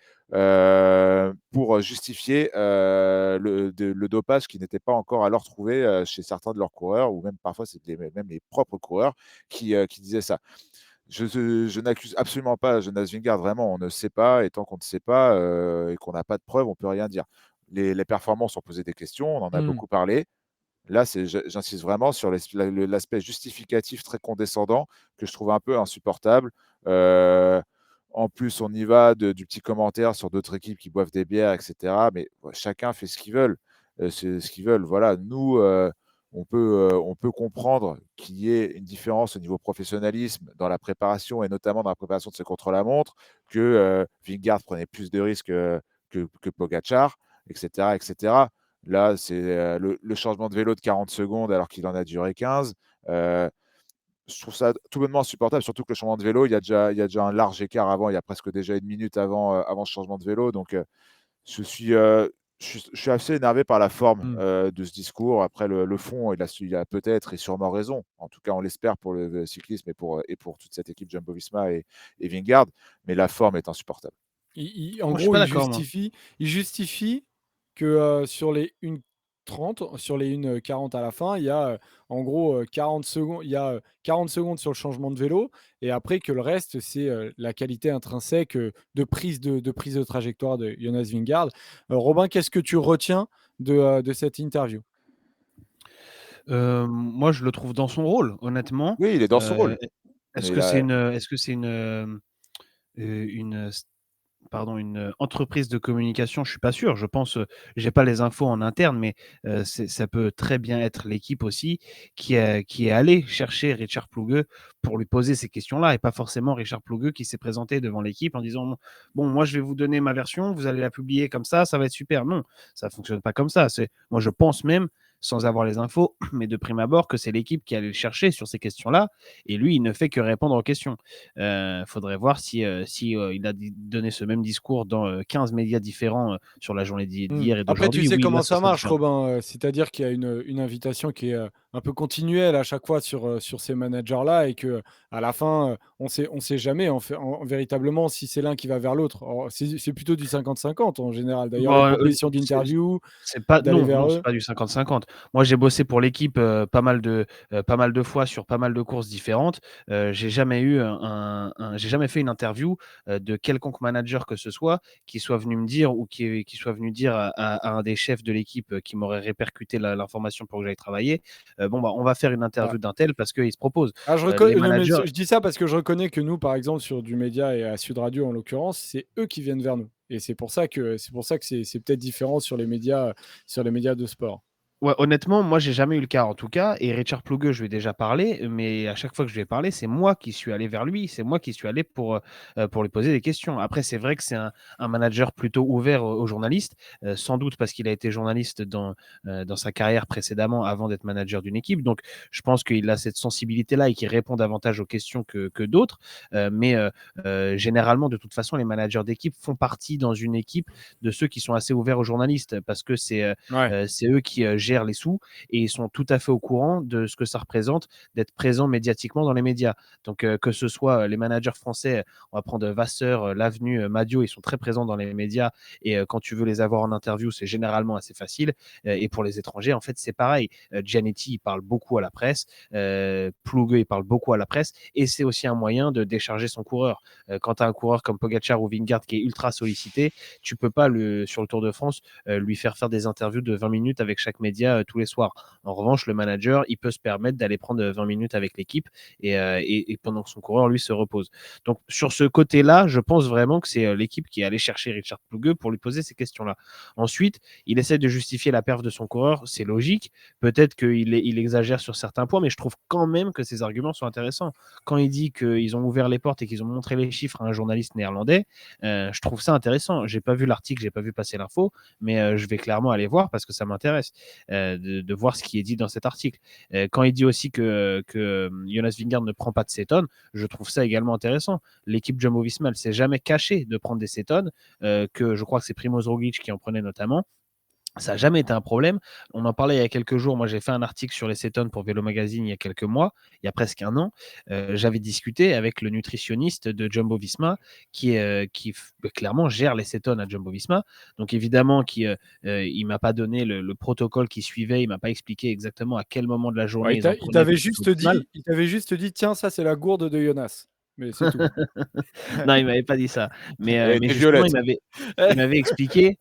pour justifier, le dopage qui n'était pas encore à leur trouver, chez certains de leurs coureurs ou même parfois c'était même les propres coureurs qui disaient ça. Je n'accuse absolument pas Jonas Vingegaard, vraiment, on ne sait pas et tant qu'on ne sait pas, et qu'on n'a pas de preuves, on ne peut rien dire. Les performances, on posait des questions, on en a Mmh. beaucoup parlé. Là, j'insiste vraiment sur l'aspect justificatif très condescendant que je trouve un peu insupportable. Heu, En plus, on y va du petit commentaire sur d'autres équipes qui boivent des bières et cetera, mais ouais, chacun fait ce qu'il veut. C'est ce qu'ils veulent. Voilà, nous, on peut comprendre qu'il y ait une différence au niveau professionnalisme dans la préparation et notamment dans la préparation de ce contre-la-montre, que, Vingegaard prenait plus de risques, que Pogačar et cetera et cetera. Là, c'est, le changement de vélo de 40 secondes alors qu'il en a duré 15. Heu, je trouve ça tout bonnement insupportable, surtout que le changement de vélo, il y a déjà un large écart avant, il y a presque déjà 1 minute avant ce changement de vélo. Donc, je suis assez énervé par la forme, Mmh. de ce discours. Après le fond, il a peut-être et sûrement raison. En tout cas, on l'espère pour le cyclisme et pour toute cette équipe Jumbo-Visma et Vingegaard, mais la forme est insupportable. En Moi, je suis gros, pas d'accord, moi. il justifie que, sur les 1:30, sur les 1:40 à la fin, il y a, en gros, 40 secondes il y a, 40 secondes sur le changement de vélo et après que le reste, c'est, la qualité intrinsèque, de prise de trajectoire de Jonas Vingegaard. Robin, qu'est-ce que tu retiens de cette interview? Moi, je le trouve dans son rôle, honnêtement. Oui, il est dans son Heu, rôle, mais là est-ce que c'est une une entreprise de communication? Je suis pas sûr. Je pense, j'ai pas les infos en interne, mais ça peut très bien être l'équipe aussi qui est allée chercher Richard Plougueux pour lui poser ces questions-là et pas forcément Richard Plougueux qui s'est présenté devant l'équipe en disant: «Bon, moi, je vais vous donner ma version, vous allez la publier comme ça va être super». Non, ça fonctionne pas comme ça. Moi, je pense même, sans avoir les infos, mais de prime abord, que c'est l'équipe qui allait le chercher sur ces questions-là et lui, il ne fait que répondre aux questions. Faudrait voir si il a donné ce même discours dans 15 médias différents sur la journée Mmh. d'hier et Après, tu d'aujourd'hui. sais Oui, là, comment ça ça serait marche, différent. Robin, c'est-à-dire qu'il y a une invitation qui est, un peu continuelle à chaque fois sur ces managers-là et qu'à la fin, on sait jamais véritablement si c'est l'un qui va vers l'autre. Or, c'est plutôt du 50-50 en général. D'ailleurs, les Bon, propositions d'interview, c'est pas d'aller non, vers non, c'est eux. pas du 50-50. Moi, j'ai bossé pour l'équipe, pas mal de fois sur pas mal de courses différentes. J'ai jamais fait une interview, de quelconque manager que ce soit, qui soit venu me dire ou qui soit venu dire à un des chefs de l'équipe, qui m'aurait répercuté l'information pour que j'aille travailler: «Bon, bah, on va faire une Ah. interview d'un tel parce qu'il se propose». Ah, Les non, mais managers je dis ça parce que je reconnais que nous, par exemple, sur du média et à Sud Radio en l'occurrence, c'est eux qui viennent vers nous et c'est pour ça que c'est peut-être différent sur les médias de sport. Ouais, honnêtement, moi, j'ai jamais eu le cas en tout cas et Richard Plougueux, je lui ai déjà parlé, mais à chaque fois que je lui ai parlé, c'est moi qui suis allé vers lui, c'est moi qui suis allé pour lui poser des questions. Après, c'est vrai que c'est un manager plutôt ouvert aux journalistes, sans doute parce qu'il a été journaliste dans sa carrière précédemment avant d'être manager d'une équipe. Donc je pense qu'il a cette sensibilité-là et qu'il répond davantage aux questions que d'autres. Généralement, de toute façon, les managers d'équipe font partie dans une équipe de ceux qui sont assez ouverts aux journalistes parce que c'est Ouais. c'est eux qui, gèrent gèrent les sous et ils sont tout à fait au courant de ce que ça représente d'être présent médiatiquement dans les médias. Donc, que ce soit les managers français, on va prendre Vasseur, Lavenu, Madio, ils sont très présents dans les médias et quand tu veux les avoir en interview, c'est généralement assez facile. Et pour les étrangers, en fait, c'est pareil. Giannetti, il parle beaucoup à la presse. Plougueux, il parle beaucoup à la presse. Et c'est aussi un moyen de décharger son coureur. Quand tu as un coureur comme Pogacar ou Vingegaard qui est ultra sollicité, tu peux pas, sur le Tour de France, lui faire des interviews de 20 minutes avec chaque média tous les soirs. En revanche, le manager, il peut se permettre d'aller prendre 20 minutes avec l'équipe et pendant que son coureur, lui, se repose. Donc, sur ce côté-là, je pense vraiment que c'est l'équipe qui est allée chercher Richard Plougueux pour lui poser ces questions-là. Ensuite, il essaie de justifier la perf de son coureur, c'est logique. Peut-être qu'il exagère sur certains points, mais je trouve quand même que ses arguments sont intéressants. Quand il dit qu'ils ont ouvert les portes et qu'ils ont montré les chiffres à un journaliste néerlandais, je trouve ça intéressant. J'ai pas vu l'article, j'ai pas vu passer l'info, mais je vais clairement aller voir parce que ça m'intéresse de voir ce qui est dit dans cet article. Quand il dit aussi que Jonas Vingegaard ne prend pas de cétone, je trouve ça également intéressant. L'équipe Jumbo-Visma, elle s'est jamais cachée de prendre des cétones, que je crois que c'est Primoz Roglic qui en prenait notamment. Ça n'a jamais été un problème. On en parlait il y a quelques jours. Moi, j'ai fait un article sur les cétones pour Vélo Magazine il y a quelques mois, il y a presque un an. J'avais discuté avec le nutritionniste de Jumbo-Visma qui clairement gère les cétones à Jumbo-Visma. Donc, évidemment, il ne m'a pas donné le protocole qui suivait. Il ne m'a pas expliqué exactement à quel moment de la journée ils en Il prenaient. t'avait juste dit, tiens, ça, c'est la gourde de Jonas. Mais c'est tout. Non, il m'avait pas dit ça. Mais était justement, violette. il m'avait expliqué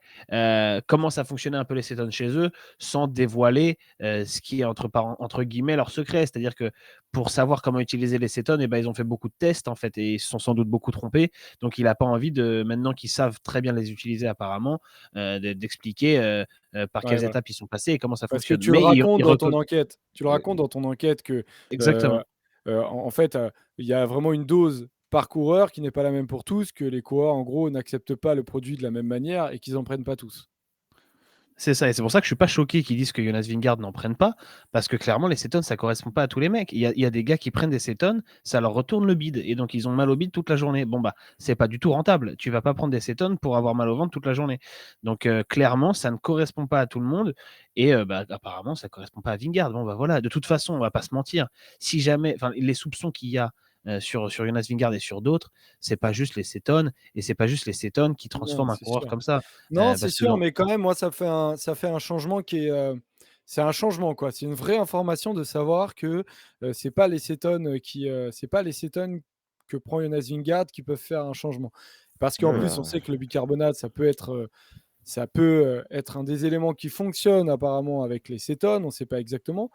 comment ça fonctionnait un peu les cétones chez eux, sans dévoiler ce qui est entre guillemets leur secret. C'est-à-dire que pour savoir comment utiliser les cétones, ils ont fait beaucoup de tests en fait et ils se sont sans doute beaucoup trompés. Donc il n'a pas envie maintenant qu'ils savent très bien les utiliser apparemment, d'expliquer par Ouais, quelles voilà. étapes ils sont passés et comment ça Parce que fonctionne. tu le Mais racontes dans ton enquête. Tu le Euh, racontes dans ton enquête que, exactement. en fait, il y a vraiment une dose par coureur qui n'est pas la même pour tous, que les coureurs, en gros, n'acceptent pas le produit de la même manière et qu'ils n'en prennent pas tous. C'est ça, et c'est pour ça que je suis pas choqué qu'ils disent que Jonas Vingegaard n'en prenne pas, parce que clairement, les cétones, ça correspond pas à tous les mecs. Il y a des gars qui prennent des cétones, ça leur retourne le bide, et donc ils ont mal au bide toute la journée. Bon, bah, c'est pas du tout rentable. Tu vas pas prendre des cétones pour avoir mal au ventre toute la journée. Donc, clairement, ça ne correspond pas à tout le monde, et apparemment, ça correspond pas à Vingegaard. Bon, bah voilà, de toute façon, on va pas se mentir. Si jamais, enfin, les soupçons qu'il y a sur Jonas Vingegaard et sur d'autres, c'est pas juste les cétones, et c'est pas juste les cétones qui Non, transforment un c'est coureur sûr. comme ça. Non, c'est Parce que sûr, mais quand même, moi, ça fait un changement qui est, c'est un changement, quoi. C'est une vraie information de savoir que, c'est pas les cétones, c'est pas les cétones que prend Jonas Vingegaard qui peuvent faire un changement. Parce qu'en Ouais, plus, on sait que le bicarbonate, ça peut, être un des éléments qui fonctionne apparemment avec les cétones, on ne sait pas exactement.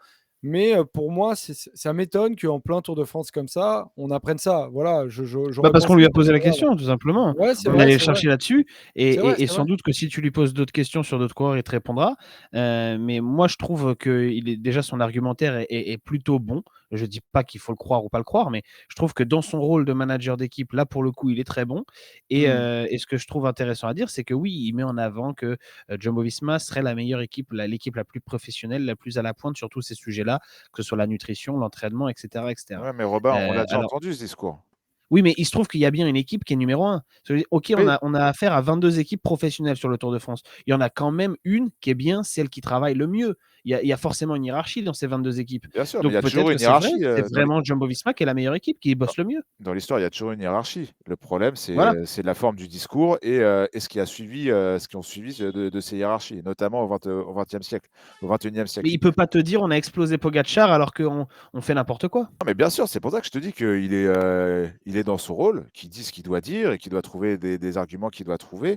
Mais, pour moi, ça m'étonne qu'en plein Tour de France comme ça, on apprenne ça. Voilà, j'aurais Parce qu'on lui pensé a qu'on posé la aurait question, tout simplement. ouais, c'est On est vrai, allé le c'est vrai. chercher là-dessus C'est vrai, et c'est vrai. sans doute que si tu lui poses d'autres questions sur d'autres coureurs, il te répondra. Mais moi, je trouve que déjà son argumentaire est plutôt bon. Je dis pas qu'il faut le croire ou pas le croire, mais je trouve que dans son rôle de manager d'équipe, là, pour le coup, il est très bon. Mmh. Et ce que je trouve intéressant à dire, c'est que oui, il met en avant que Jumbo-Visma serait la meilleure équipe, l'équipe la plus professionnelle, la plus à la pointe sur tous ces sujets-là, que ce soit la nutrition, l'entraînement, etc., etc. Ouais, mais Robin, on l'a déjà Alors, entendu ce discours. oui, mais il se trouve qu'il y a bien une équipe qui est numéro 1. OK, Oui, on a affaire à 22 équipes professionnelles sur le Tour de France. Il y en a quand même une qui est bien celle qui travaille le mieux. Il y a forcément une hiérarchie dans ces 22 équipes. bien sûr, mais il Donc y a toujours peut-être que une c'est vrai, hiérarchie c'est vraiment Jumbo-Visma qui est la meilleure équipe, qui bosse le mieux. dans l'histoire, il y a toujours une hiérarchie. Le problème, Voilà. c'est la forme du discours et ce qui a suivi, ce qui ont suivi de ces hiérarchies, notamment au 20e siècle, au 21e Mais siècle. il peut pas te dire: «On a explosé Pogacar», alors qu'on fait n'importe quoi. Non, mais bien sûr, c'est pour ça que je te dis il est dans son rôle, qu'il dit ce qu'il doit dire et qu'il doit trouver des arguments qu'il doit trouver.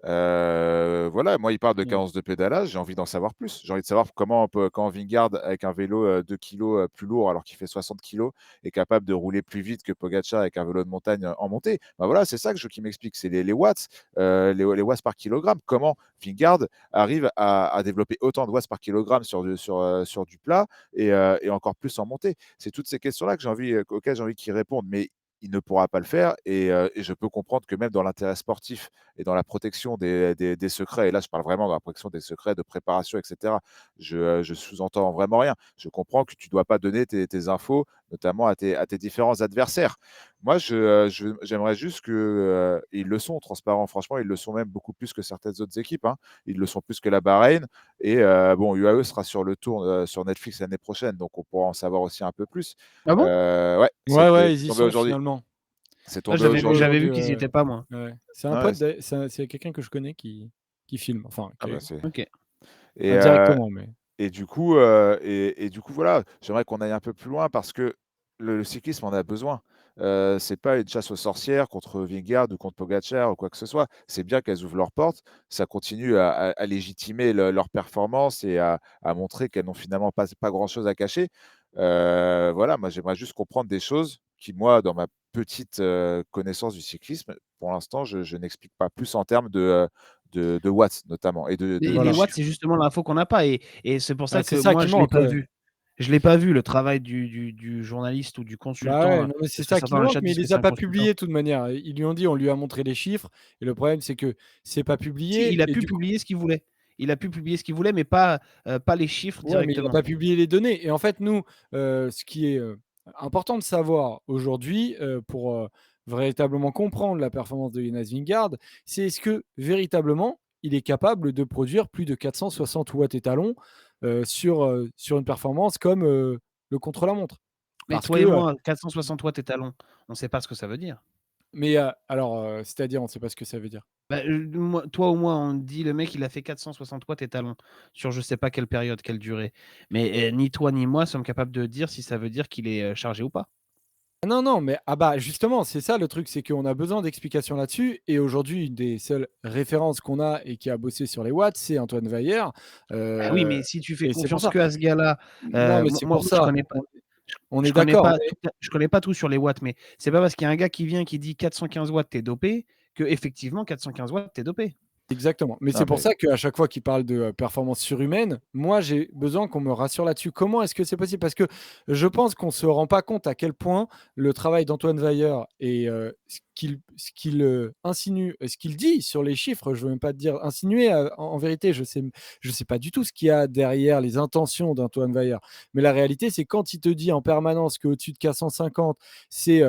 Voilà, moi, il parle de Mmh. cadence de pédalage, j'ai envie d'en savoir plus. J'ai envie de savoir quand Vingegaard, avec un vélo, 2 kilogrammes plus lourd alors qu'il fait 60 kilogrammes, est capable de rouler plus vite que Pogacar avec un vélo de montagne, en montée. Bah, voilà, c'est ça que je veux qu'il m'explique, c'est les watts, les watts par kilogramme. Comment Vingegaard arrive à développer autant de watts par kilogramme sur du plat et encore plus en montée? C'est toutes ces questions-là que auxquelles j'ai envie qu'il réponde, mais il ne pourra pas le faire et je peux comprendre que même dans l'intérêt sportif et dans la protection des secrets, et là je parle vraiment dans la protection des secrets de préparation, et cetera. Je sous-entends vraiment rien. Je comprends que tu ne dois pas donner tes infos, notamment à tes différents adversaires. Moi, j'aimerais juste que, ils le sont transparents. Franchement, ils le sont même beaucoup plus que certaines autres équipes, hein. Ils le sont plus que la Bahreïn et bon, UAE sera sur le tour, sur Netflix l'année prochaine, donc on pourra en savoir aussi un peu plus. Ah bon? Ouais, Ouais, c'est ouais, ils y tombé sont aujourd'hui. finalement. C'est Ah, tombé C'est tombé aujourd'hui. j'avais vu aujourd'hui. qu'ils y étaient pas, moi. Ouais. C'est un Ouais, pote, c'est quelqu'un que je connais qui filme, enfin, ah bah, c'est Ok. et indirectement, mais. Et du coup, voilà, j'aimerais qu'on aille un peu plus loin parce que le cyclisme en a besoin. C'est pas une chasse aux sorcières contre Vingegaard ou contre Pogacar ou quoi que ce soit. C'est bien qu'elles ouvrent leurs portes. Ça continue à légitimer leur performance et à montrer qu'elles n'ont finalement pas grand-chose à cacher. Voilà, moi, j'aimerais juste comprendre des choses qui, moi, dans ma petite connaissance du cyclisme, pour l'instant, je n'explique pas plus en termes de watts notamment et de Les Voilà. watts, chiffres. c'est justement l'info qu'on n'a pas et c'est pour Bah, ça que c'est ça moi, qui je l'ai manque, pas ouais. vu. Je l'ai pas vu le travail du journaliste ou du Bah, consultant, ouais, non, mais c'est parce que ça qui certains dans le manque, chat mais il disent que les c'est a un pas consultant. publiés de toute manière. Ils lui ont dit, on lui a montré les chiffres et le problème, c'est que c'est pas Si, il publié a et pu du coup publier ce qu'il voulait. Il a pu publier ce qu'il voulait, mais pas les chiffres ouais, mais il a directement. pas publié les données et en fait, nous, ce qui est, important de savoir aujourd'hui, pour, véritablement comprendre la performance de Jonas Vingegaard, c'est est-ce que véritablement, il est capable de produire plus de 460 watts étalons, sur une performance comme, le contre-la-montre? Mais Parce toi que, et moi, 460 watts étalon, on ne sait pas ce que ça veut dire. mais, alors, c'est-à-dire, on ne sait pas ce que ça veut dire? Bah, moi toi ou moi, on dit: «Le mec, il a fait 460 watts étalon», sur je sais pas quelle période, quelle durée. Mais, ni toi ni moi sommes capables de dire si ça veut dire qu'il est, chargé ou pas. Ah non, non, mais ah bah, justement, c'est ça le truc, c'est qu'on a besoin d'explications là-dessus et aujourd'hui, une des seules références qu'on a et qui a bossé sur les watts, c'est Antoine Weyer, Bah oui, heu mais si tu fais et c'est pour confiance ça. que à ce gars-là, Non, mais moi c'est moi pour moi je ça. connais pas On je est connais d'accord, pas mais je connais pas tout sur les watts, mais c'est pas parce qu'il y a un gars qui vient qui dit 415 watts, tu es dopé, qu'effectivement 415 watts, tu es dopé. exactement, mais c'est Non, pour mais ça qu'à chaque fois qu'il parle de, performance surhumaine, moi, j'ai besoin qu'on me rassure là-dessus. Comment est-ce que c'est possible? Parce que je pense qu'on se rend pas compte à quel point le travail d'Antoine Weyer et ce qu'il, insinue, ce qu'il dit sur les chiffres, je veux même pas te dire insinuer, en vérité, je sais pas du tout ce qu'il y a derrière les intentions d'Antoine Weyer. Mais la réalité, c'est quand il te dit en permanence qu'au-dessus de 450, c'est,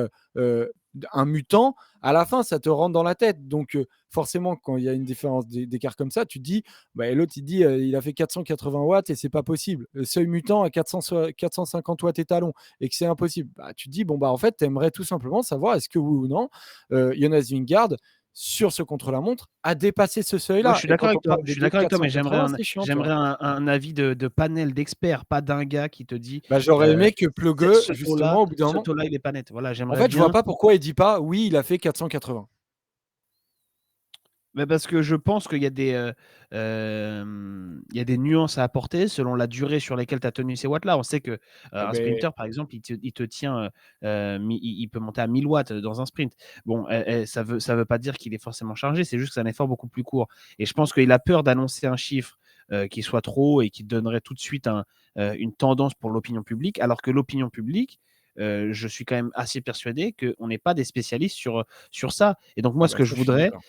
un mutant, à la fin, ça te rentre dans la tête. Donc, forcément, quand il y a une différence d'écart comme ça, tu te dis, bah, et l'autre, il dit, il a fait 480 watts et c'est pas possible. Le seuil mutant à 450 watts étalon et que c'est impossible. Bah, tu te dis, bon, bah, en fait, tu aimerais tout simplement savoir est-ce que oui ou non, Jonas Vingegaard, sur ce contre-la-montre, a dépassé ce Moi, je seuil-là. suis Et d'accord quand on avec toi, parle je de suis d'accord avec toi, mais 480, c'est chiant, tu vois. j'aimerais un avis de panel d'experts, pas d'un gars qui te dit, Bah, j'aurais heu, aimé que Pleugueux, ce taux-là justement, au bout d'un ce moment. taux-là, il est pas net. Voilà, En j'aimerais fait, je vois bien. pas pourquoi il dit pas oui, il a fait 480. Bah, parce que je pense qu'il y a il y a des nuances à apporter selon la durée sur laquelle tu as tenu ces watts-là. On sait que, Eh un ben, sprinter, par exemple, il te tient, il peut monter à 1000 watts, dans un sprint. Bon, ça veut pas dire qu'il est forcément chargé, c'est juste que c'est un effort beaucoup plus court et je pense qu'il a peur d'annoncer un chiffre, qui soit trop haut et qui donnerait tout de suite une tendance pour l'opinion publique, alors que l'opinion publique, je suis quand même assez persuadé qu'on n'est pas des spécialistes sur ça et donc ah moi, ce bah, que ça, je je suis voudrais, d'accord.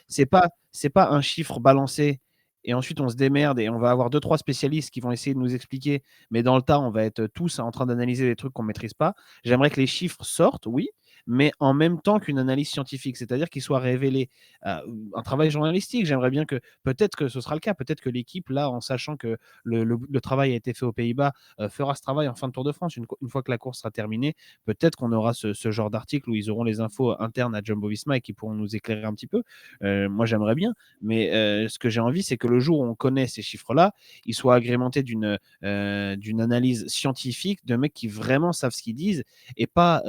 c'est pas un chiffre balancé et ensuite on se démerde et on va avoir deux trois spécialistes qui vont essayer de nous expliquer, mais dans le tas, on va être tous en train d'analyser des trucs qu'on ne maîtrise pas. J'aimerais que les chiffres sortent, oui, mais en même temps qu'une analyse scientifique, c'est-à-dire qu'ils soient révélés. Un travail journalistique, j'aimerais bien que peut-être que ce sera le cas, peut-être que l'équipe, là, en sachant que le travail a été fait aux Pays-Bas, fera ce travail en fin de Tour de France. Une fois que la course sera terminée, peut-être qu'on aura ce genre d'article où ils auront les infos internes à Jumbo-Visma et qui pourront nous éclairer un petit peu. Moi, j'aimerais bien, mais ce que j'ai envie, c'est que le jour où on connaît ces chiffres-là, ils soient agrémentés d'une analyse scientifique de mecs qui vraiment savent ce qu'ils disent et pas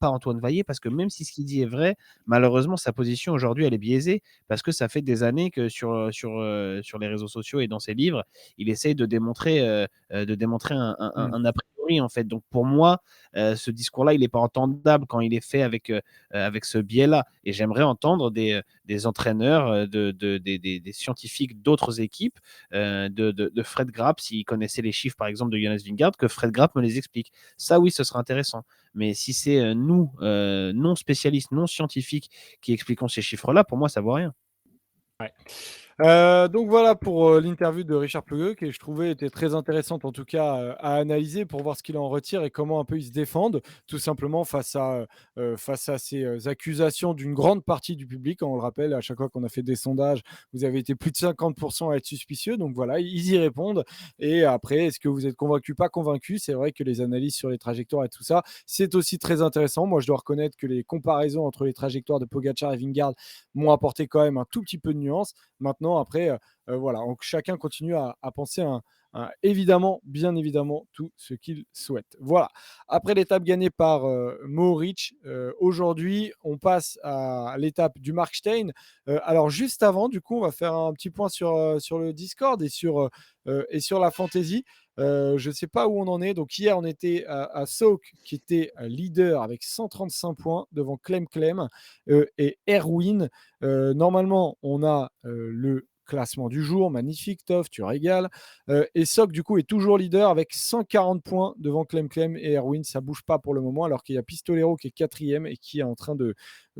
Antoine Vaillet, parce que même si ce qu'il dit est vrai, malheureusement, sa position aujourd'hui, elle est biaisée parce que ça fait des années que sur les réseaux sociaux et dans ses livres, il essaye de démontrer Mmh. un a priori, en fait. Donc pour moi, ce discours-là, il n'est pas entendable quand il est fait avec ce biais-là. Et j'aimerais entendre des entraîneurs, des scientifiques d'autres équipes, de Fred Grapp, s'il connaissait les chiffres, par exemple, de Jonas Vingegaard, que Fred Grapp me les explique. Ça, oui, ce serait intéressant. Mais si c'est nous, non spécialistes, non scientifiques, qui expliquons ces chiffres-là, pour moi, ça vaut rien. Ouais. Donc voilà pour l'interview de Richard Plugeux, que je trouvais était très intéressante en tout cas à analyser pour voir ce qu'il en retire et comment un peu ils se défendent, tout simplement face à ces accusations d'une grande partie du public. On le rappelle, à chaque fois qu'on a fait des sondages, vous avez été plus de 50% à être suspicieux. Donc voilà, ils y répondent. Et après, est-ce que vous êtes convaincu, pas convaincu? C'est vrai que les analyses sur les trajectoires et tout ça, c'est aussi très intéressant. Moi, je dois reconnaître que les comparaisons entre les trajectoires de Pogacar et Vingegaard m'ont apporté quand même un tout petit peu de nuance. Maintenant, après, voilà, donc chacun continue à penser évidemment, bien évidemment, tout ce qu'il souhaite. Voilà. Après l'étape gagnée par Mohoric, aujourd'hui, on passe à l'étape du Markstein. Alors, juste avant, du coup, on va faire un petit point sur le Discord et sur la fantasy. Je ne sais pas où on en est. Donc, hier, on était à Sauk, qui était leader avec 135 points devant Clem et Erwin. Normalement, on a le classement du jour. Magnifique, Toff, tu régales. Et Sock, du coup, est toujours leader avec 140 points devant Clem et Erwin. Ça bouge pas pour le moment, alors qu'il y a Pistolero qui est quatrième et qui est en train de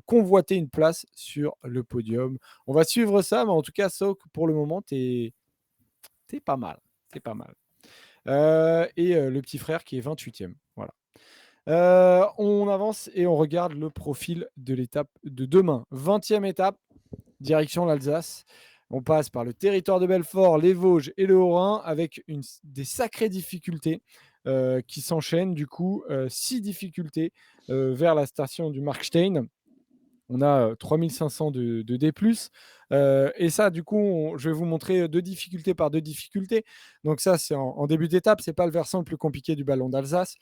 convoiter une place sur le podium. On va suivre ça, mais en tout cas, Sock, pour le moment, t'es pas mal. T'es pas mal. Le petit frère qui est 28e. Voilà. On avance et on regarde le profil de l'étape de demain. 20e étape, direction l'Alsace. On passe par le territoire de Belfort, les Vosges et le Haut-Rhin avec des sacrées difficultés qui s'enchaînent. Du coup, 6 difficultés vers la station du Markstein. On a 3500 de D+. Et ça, du coup, je vais vous montrer deux difficultés par deux difficultés. Donc ça, c'est en début d'étape. Ce n'est pas le versant le plus compliqué du ballon d'Alsace.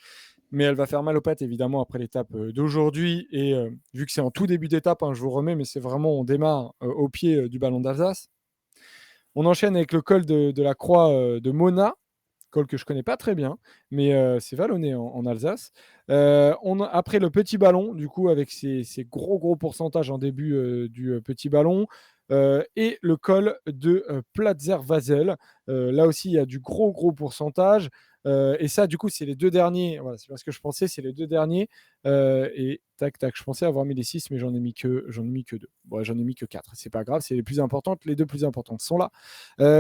Mais elle va faire mal aux pattes, évidemment, après l'étape d'aujourd'hui. Et vu que c'est en tout début d'étape, je vous remets, mais c'est vraiment, on démarre au pied du ballon d'Alsace. On enchaîne avec le col de la croix de Mona, col que je connais pas très bien, mais c'est vallonné en Alsace. Après le petit ballon, du coup, avec ses gros pourcentages en début du petit ballon. Et le col de Platzer-Vasel. Là aussi, il y a du gros pourcentage. Et ça, du coup, c'est les deux derniers. Voilà, c'est parce que je pensais, c'est les deux derniers. Et tac, je pensais avoir mis les 6, mais j'en ai mis que 2. Bon, j'en ai mis que 4. C'est pas grave, c'est les plus importantes. Les deux plus importantes sont là.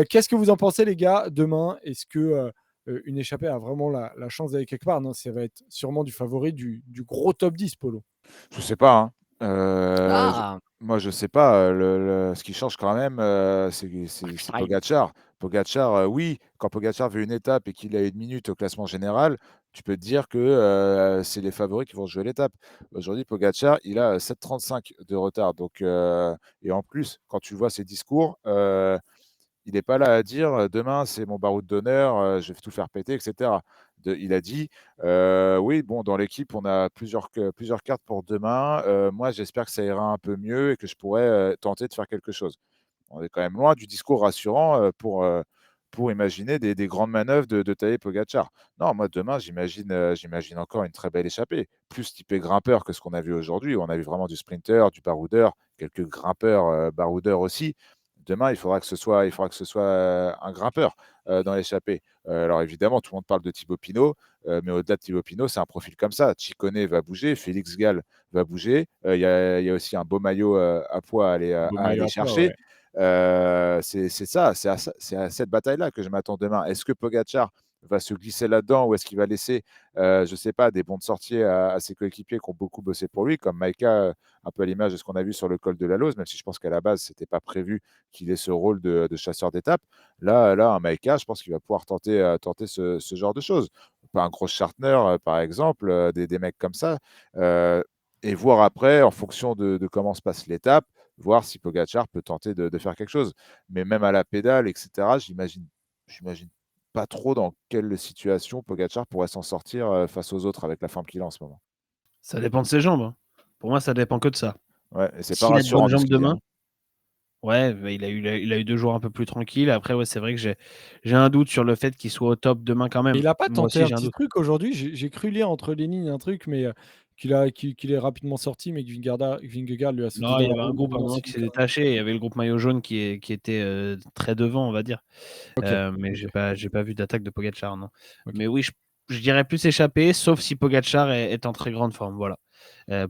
Qu'est-ce que vous en pensez, les gars, demain? Est-ce que une échappée a vraiment la chance d'aller quelque part? Non, ça va être sûrement du favori du gros top 10, Polo. Je sais pas, hein. Ah, Moi, je sais pas. Ce qui change quand même, c'est Stein. Pogacar. Pogacar, oui, quand Pogacar fait une étape et qu'il a 1 minute au classement général, tu peux te dire que c'est les favoris qui vont jouer l'étape. Aujourd'hui, Pogacar, il a 7,35 de retard. Donc, et en plus, quand tu vois ses discours, il n'est pas là à dire demain c'est mon baroud d'honneur, je vais tout faire péter, etc. Il a dit oui, bon, dans l'équipe, on a plusieurs cartes pour demain. Moi, j'espère que ça ira un peu mieux et que je pourrais tenter de faire quelque chose. On est quand même loin du discours rassurant pour imaginer des grandes manœuvres de Tadej Pogacar. Non, moi, demain, j'imagine encore une très belle échappée, plus typé grimpeur que ce qu'on a vu aujourd'hui. On a vu vraiment du sprinter, du baroudeur, quelques grimpeurs baroudeurs aussi. Demain, il faudra que ce soit un grimpeur dans l'échappée. Alors évidemment, tout le monde parle de Thibaut Pinot, mais au-delà de Thibaut Pinot, c'est un profil comme ça. Ciccone va bouger, Félix Gall va bouger. Il y a aussi un beau maillot à poids Beau à maillot aller à pois, chercher. ouais. C'est à cette bataille-là que je m'attends demain. Est-ce que Pogacar va se glisser là-dedans ou est-ce qu'il va laisser, je ne sais pas, des bons de sortie à ses coéquipiers qui ont beaucoup bossé pour lui, comme Maïka, un peu à l'image de ce qu'on a vu sur le col de la Lose, même si je pense qu'à la base, ce n'était pas prévu qu'il ait ce rôle de chasseur d'étape. Là, un Maïka, je pense qu'il va pouvoir tenter ce genre de choses. Pas un gros Chartner, par exemple, des mecs comme ça. Euh, et voir après, en fonction de comment se passe l'étape, voir si Pogacar peut tenter de faire quelque chose. Mais même à la pédale, etc., j'imagine pas trop dans quelle situation Pogacar pourrait s'en sortir face aux autres avec la forme qu'il a en ce moment. Ça dépend de ses jambes, hein. Pour moi, ça dépend que de ça. Ouais, et c'est pas S'il a de bonnes rassurant vu ce jambes qu'il dit, demain, hein. ouais, bah, il a eu 2 jours un peu plus tranquilles. Après, ouais, c'est vrai que j'ai un doute sur le fait qu'il soit au top demain quand Et même. il a pas Moi tenté aussi, un j'ai un petit doute. truc aujourd'hui? J'ai cru lire entre les lignes un truc, mais qu'il est rapidement sorti, mais que Vingegaard lui a sauté Non, il dans y la avait un roue groupe à un devant moment aussi. qui Donc, s'est détaché. Il y avait le groupe maillot jaune qui était très devant, on va dire. OK. Mais OK. j'ai pas vu d'attaque de Pogacar, non. OK. Mais oui, je dirais plus échappé, sauf si Pogacar est en très grande forme. Voilà.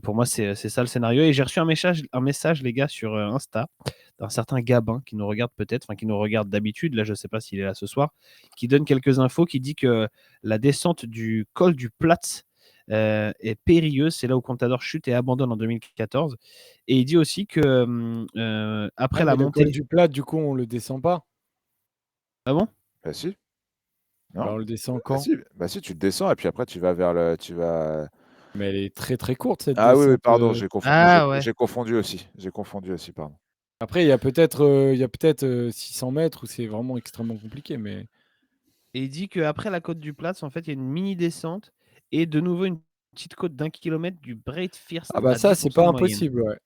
Pour moi, c'est ça le scénario. Et j'ai reçu un message, les gars, sur Insta, d'un certain Gabin qui nous regarde peut-être, enfin qui nous regarde d'habitude, là je ne sais pas s'il est là ce soir, qui donne quelques infos, qui dit que la descente du col du Platz est périlleuse, c'est là où Contador chute et abandonne en 2014. Et il dit aussi que après la mais le col montée... du Plat, du coup, on le descend pas. Ah bon? Bah si, Bah, non? on le descend Bah quand? si, bah si, tu le descends et puis après tu vas vers le, tu vas. Mais elle est très très courte cette Ah oui, oui, descente. pardon, j'ai confondu, Ah ouais. j'ai confondu aussi, pardon. Après, il y a peut-être 600 mètres où c'est vraiment extrêmement compliqué, mais Et il dit qu'après la côte du Platz, en fait, il y a une mini descente et de nouveau une petite côte d'1 kilomètre du Breitfirst ah bah à ça, c'est pas 10% de moyenne. impossible, ouais.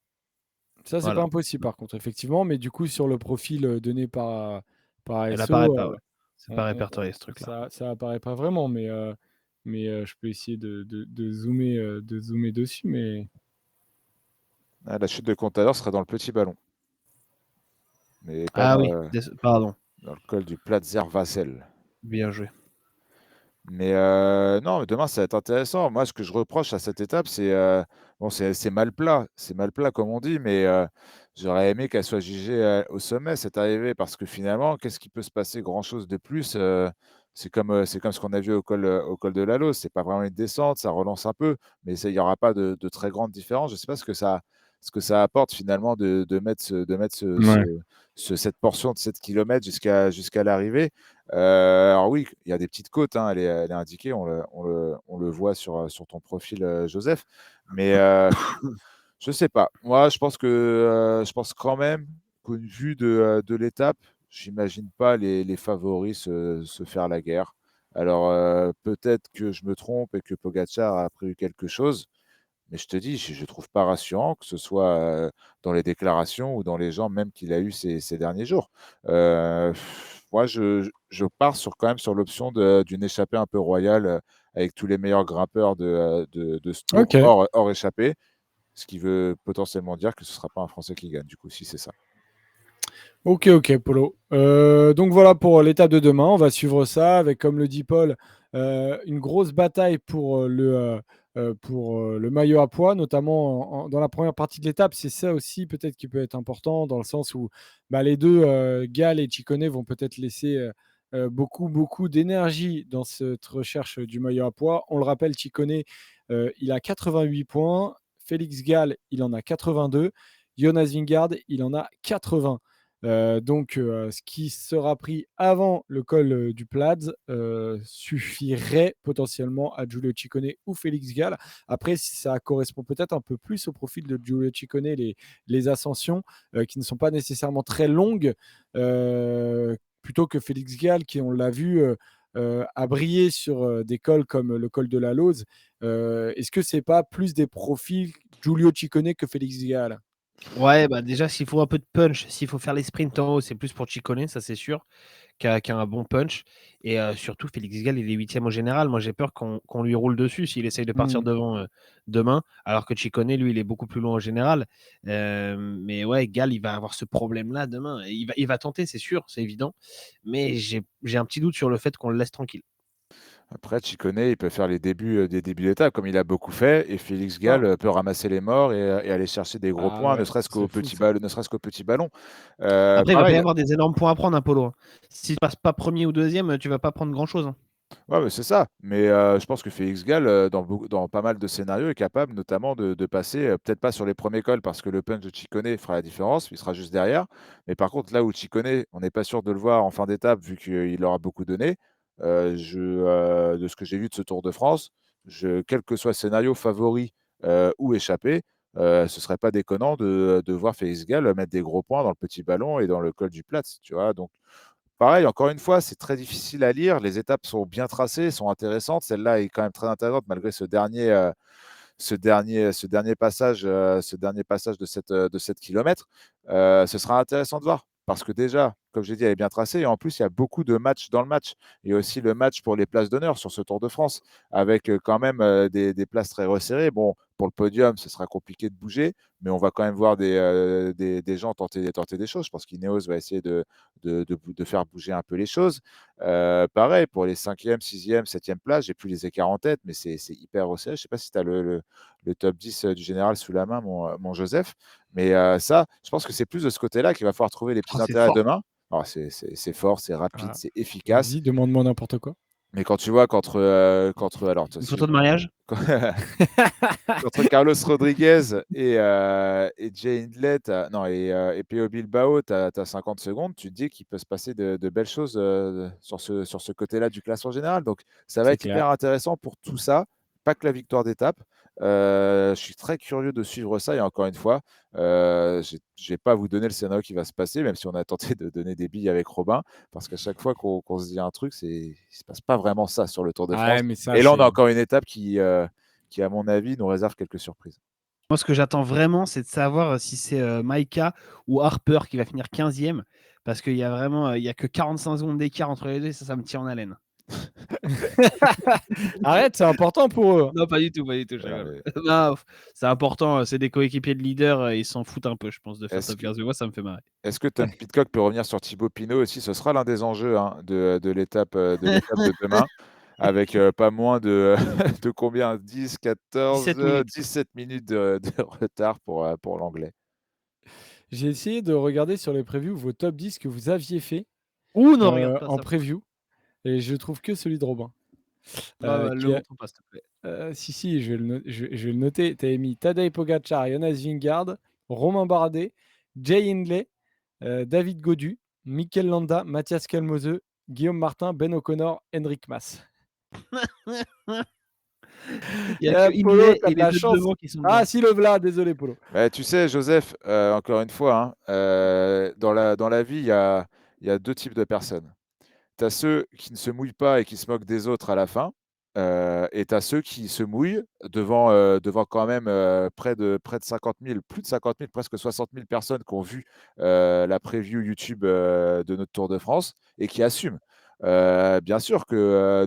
Ça, c'est pas Voilà. impossible par contre, effectivement, mais du coup, sur le profil donné par Elle apparaît ASO, pas, ouais. C'est pas répertorié ce truc-là. ça apparaît pas vraiment, mais je peux essayer de zoomer dessus, mais Ah, la chute de Contador serait dans le petit ballon, mais pas Ah dans, oui, pardon, dans le col du Platzer-Vassel. bien joué. Mais non, mais demain, ça va être intéressant. Moi, ce que je reproche à cette étape, c'est bon, c'est mal plat. C'est mal plat, comme on dit, mais j'aurais aimé qu'elle soit jugée au sommet, cette arrivée, parce que finalement, qu'est-ce qui peut se passer grand-chose de plus c'est comme ce qu'on a vu au col de la Lose. C'est pas vraiment une descente, ça relance un peu, mais il n'y aura pas de très grande différence. Je ne sais pas ce que ça apporte finalement de mettre, ouais. cette portion de 7 km jusqu'à l'arrivée. Alors oui, il y a des petites côtes, hein, elle est indiquée, on le voit sur ton profil, Joseph. Mais je sais pas. Moi, je pense quand même qu'au vu de l'étape, j'imagine pas les favoris se faire la guerre. Alors peut-être que je me trompe et que Pogacar a prévu quelque chose, mais je te dis, je ne trouve pas rassurant, que ce soit dans les déclarations ou dans les gens même qu'il a eu ces derniers jours. Moi, je pars quand même sur l'option d'une échappée un peu royale avec tous les meilleurs grimpeurs de ce tour, Ok. hors échappée, ce qui veut potentiellement dire que ce ne sera pas un Français qui gagne, du coup, si c'est ça. Ok, ok, Polo. Donc voilà pour l'étape de demain. On va suivre ça avec, comme le dit Paul, une grosse bataille pour le maillot à pois, notamment dans la première partie de l'étape. C'est ça aussi peut-être qui peut être important dans le sens où bah, les deux, Gall et Ciccone, vont peut-être laisser beaucoup, beaucoup d'énergie dans cette recherche du maillot à pois. On le rappelle, Ciccone, il a 88 points. Félix Gall, il en a 82. Jonas Vingegaard, il en a 80. Donc, ce qui sera pris avant le col du Platz suffirait potentiellement à Giulio Ciccone ou Félix Gall. Après, ça correspond peut-être un peu plus au profil de Giulio Ciccone, les ascensions qui ne sont pas nécessairement très longues, plutôt que Félix Gall, qui, on l'a vu, a brillé sur des cols comme le col de la Lose. Est-ce que c'est pas plus des profils Giulio Ciccone que Félix Gall? Ouais, bah déjà, s'il faut un peu de punch, s'il faut faire les sprints en haut, c'est plus pour Ciccone, ça c'est sûr, qui a un bon punch. Et surtout, Félix Gall, il est 8e au général. Moi, j'ai peur qu'on lui roule dessus s'il essaye de partir Hmm. devant demain, alors que Ciccone, lui, il est beaucoup plus loin au général. Mais ouais, Gall, il va avoir ce problème-là demain. Et il va tenter, c'est sûr, c'est évident. Mais j'ai un petit doute sur le fait qu'on le laisse tranquille. Après, Ciccone, il peut faire les débuts des débuts d'étape, comme il a beaucoup fait, et Félix Gall Ah, peut ramasser les morts et aller chercher des gros ah points, ouais, c'est fou ça. ne serait-ce qu'au petit ballon. Après, il va pas y Pareil, avoir des énormes points à prendre, Apollo, hein. Si tu passes pas premier ou deuxième, tu vas pas prendre grand-chose, hein. ouais, mais c'est ça. Mais je pense que Félix Gall, dans pas mal de scénarios, est capable notamment de passer, peut-être pas sur les premiers cols, parce que le punch de Ciccone fera la différence, il sera juste derrière. Mais par contre, là où Ciccone, on n'est pas sûr de le voir en fin d'étape, vu qu'il aura beaucoup donné, de ce que j'ai vu de ce Tour de France, quel que soit le scénario favori ou échappé, ce serait pas déconnant de voir Félix Gall mettre des gros points dans le petit ballon et dans le col du Platz, tu vois. Donc, pareil, encore une fois, c'est très difficile à lire. Les étapes sont bien tracées, sont intéressantes. Celle-là est quand même très intéressante malgré ce dernier passage de 7 km. Ce sera intéressant de voir parce que déjà, comme j'ai dit, elle est bien tracée et en plus, il y a beaucoup de matchs dans le match. Il y a aussi le match pour les places d'honneur sur ce Tour de France avec quand même des places très resserrées. Bon, pour le podium, ce sera compliqué de bouger, mais on va quand même voir des gens tenter des choses. Je pense qu'Ineos va essayer de faire bouger un peu les choses. Pareil, pour les 5e, 6e, 7e places, j'ai plus les écarts en tête, mais c'est hyper resserré. Je ne sais pas si tu as le top 10 du général sous la main, mon Joseph. Mais ça, je pense que c'est plus de ce côté-là qu'il va falloir trouver les petits c'est intérêts fort. demain. Alors, c'est fort, c'est rapide, Ah, c'est efficace. Vas-y, demande-moi n'importe quoi. Mais quand tu vois qu'entre alors, Une photo de mariage? contre Carlos Rodriguez et Jay Hindley, non, et Peo Bilbao, tu as 50 secondes, tu te dis qu'il peut se passer de belles choses sur ce côté-là du classement général. Donc, ça va C'est être clair. hyper intéressant pour tout ça, pas que la victoire d'étape. Je suis très curieux de suivre ça. Et encore une fois, je ne vais pas vous donner le scénario qui va se passer, même si on a tenté de donner des billes avec Robin, parce qu'à chaque fois qu'on se dit un truc, il ne se passe pas vraiment ça sur le Tour de France. Ouais, mais ça, Et là, on a c'est. encore une étape qui, à mon avis, nous réserve quelques surprises. Moi, ce que j'attends vraiment, c'est de savoir si c'est Maïka ou Harper qui va finir 15e, parce qu'il y a vraiment, il y a que 45 secondes d'écart entre les deux, et ça me tire en haleine. Arrête, c'est important pour eux. Non, pas du tout, je Voilà, rigole. Non, c'est important, c'est des coéquipiers de leader, ils s'en foutent un peu, je pense, de faire Est-ce top que, 15. Mais moi, ça me fait marrer. est-ce que Tom Pidcock peut revenir sur Thibaut Pinot aussi? Ce sera l'un des enjeux de l'étape de demain, avec pas moins de, de combien? 10, 14, 17 minutes. 17 minutes de retard pour l'anglais. J'ai essayé de regarder sur les previews vos top 10 que vous aviez fait Ouh, non, regarde pas en ça. preview, et je trouve que celui de Robin. Le Qui a- montre pas, s'il te plaît. si, je vais le noter. Tu avais mis Tadej Pogacar, Jonas Vingegaard, Romain Bardet, Jay Hindley, David Gaudu, Mikel Landa, Mathias Kalmose, Guillaume Martin, Ben O'Connor, Henrik Mas. Il y a que Polo, Hindley t'as et de les la deux chance. devant qui sont Ah, dedans. si, le v'là, désolé, Polo. Tu sais, Joseph, encore une fois, dans la vie, il y a deux types de personnes. Tu as ceux qui ne se mouillent pas et qui se moquent des autres à la fin, et tu as ceux qui se mouillent devant quand même près de 50 000, plus de 50 000, presque 60 000 personnes qui ont vu la preview YouTube de notre Tour de France et qui assument. Bien sûr que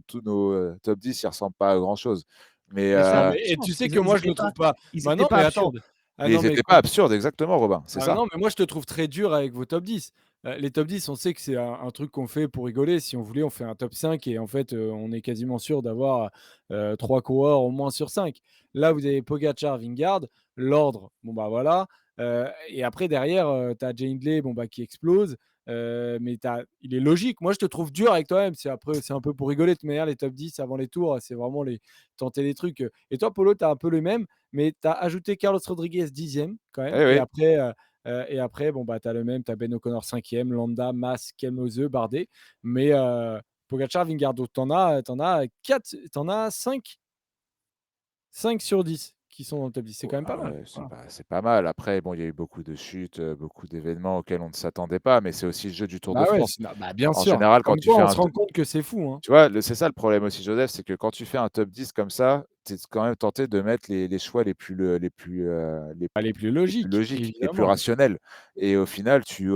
tous nos top 10 ne ressemblent pas à grand-chose. Mais, Mais c'est Non, un peu mais de et tu chance. sais Ils que moi, je étaient le pas, trouve pas. ils Bah étaient non, pas mais attends. absurdes. Ah mais non, ils mais n'étaient pas absurdes, exactement, Robin. C'est ah ça. non, mais moi je te trouve très dur avec vos top 10. Les top 10, on sait que c'est un truc qu'on fait pour rigoler. Si on voulait, on fait un top 5 et en fait, on est quasiment sûr d'avoir 3 coureurs au moins sur 5. Là, vous avez Pogacar, Vingegaard, l'ordre, bon bah voilà. Et après, derrière, tu as Jay Hindley bon, bah, qui explose. Mais il est logique. Moi, je te trouve dur avec toi-même. Après, c'est un peu pour rigoler. De toute manière, les top 10 avant les tours, c'est vraiment tenter les trucs. Et toi, Polo, tu as un peu le même, mais tu as ajouté Carlos Rodriguez 10e quand même. Eh Et oui. après, bon, bah, tu as le même, tu as Ben O'Connor 5e, Landa, Mas, Kelmose, Bardet. Mais Pogacar, Vingegaard, t'en as 4, t'en as 5 sur 10 qui sont dans le top 10. C'est quand même pas mal. Ouais, Voilà. c'est pas mal. Après, bon, il y a eu beaucoup de chutes, beaucoup d'événements auxquels on ne s'attendait pas, mais c'est aussi le jeu du Tour de Bah ouais, France. bah, bien En sûr. général, quand Comme tu quoi, fais on un se rend compte que c'est fou. Hein. tu vois, c'est ça le problème aussi, Joseph, c'est que quand tu fais un top 10 comme ça, tu es quand même tenté de mettre les choix Pas les plus les plus logiques, logiques, les plus évidemment. rationnels. Et au final, tu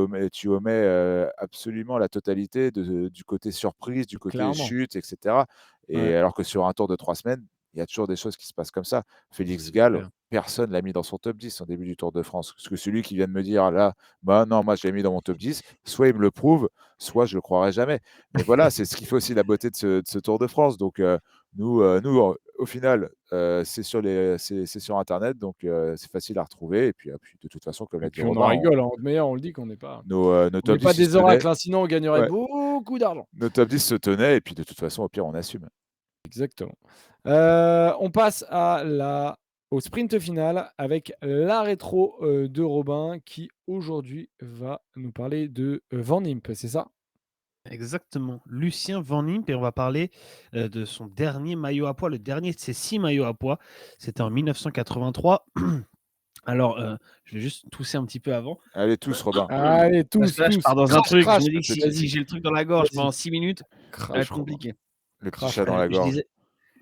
omets absolument la totalité du côté surprise, du côté Clairement. chute, etc. Et Ouais, alors que sur un tour de 3 semaines, il y a toujours des choses qui se passent comme ça. Félix c'est Gall, clair. personne ne l'a mis dans son top 10 au début du Tour de France. Parce que celui qui vient de me dire là, bah non, moi je l'ai mis dans mon top 10, soit il me le prouve, soit je ne le croirai jamais. Mais voilà, c'est ce qui fait aussi la beauté de ce Tour de France. Donc, nous, au final, c'est sur Internet, donc c'est facile à retrouver. Et puis, de toute façon, comme Et l'a dit puis on en Robin, rigole, hein. Meilleur, on le dit qu'on n'est pas, nos on n'est top pas 10 ils se des tenaient. oracles, hein, sinon on gagnerait Ouais, beaucoup d'argent. nos top 10 se tenaient. Et puis, de toute façon, au pire, on assume. Exactement. On passe au sprint final avec la rétro de Robin qui aujourd'hui va nous parler de Van Impe, c'est ça? Exactement. Lucien Van Impe, et on va parler de son dernier maillot à pois, le dernier de ses 6 maillots à pois. C'était en 1983. Alors, je vais juste tousser un petit peu avant. Allez, tous, Robin. Allez, Parce que tous, là, je pars dans un crache, truc. Je crache, me dis que si vas-y, j'ai le truc dans la gorge vas-y, pendant 6 minutes, ça va être crache, Robin, compliqué. Le petit crache, chat dans Robin. la Je gorge. disais,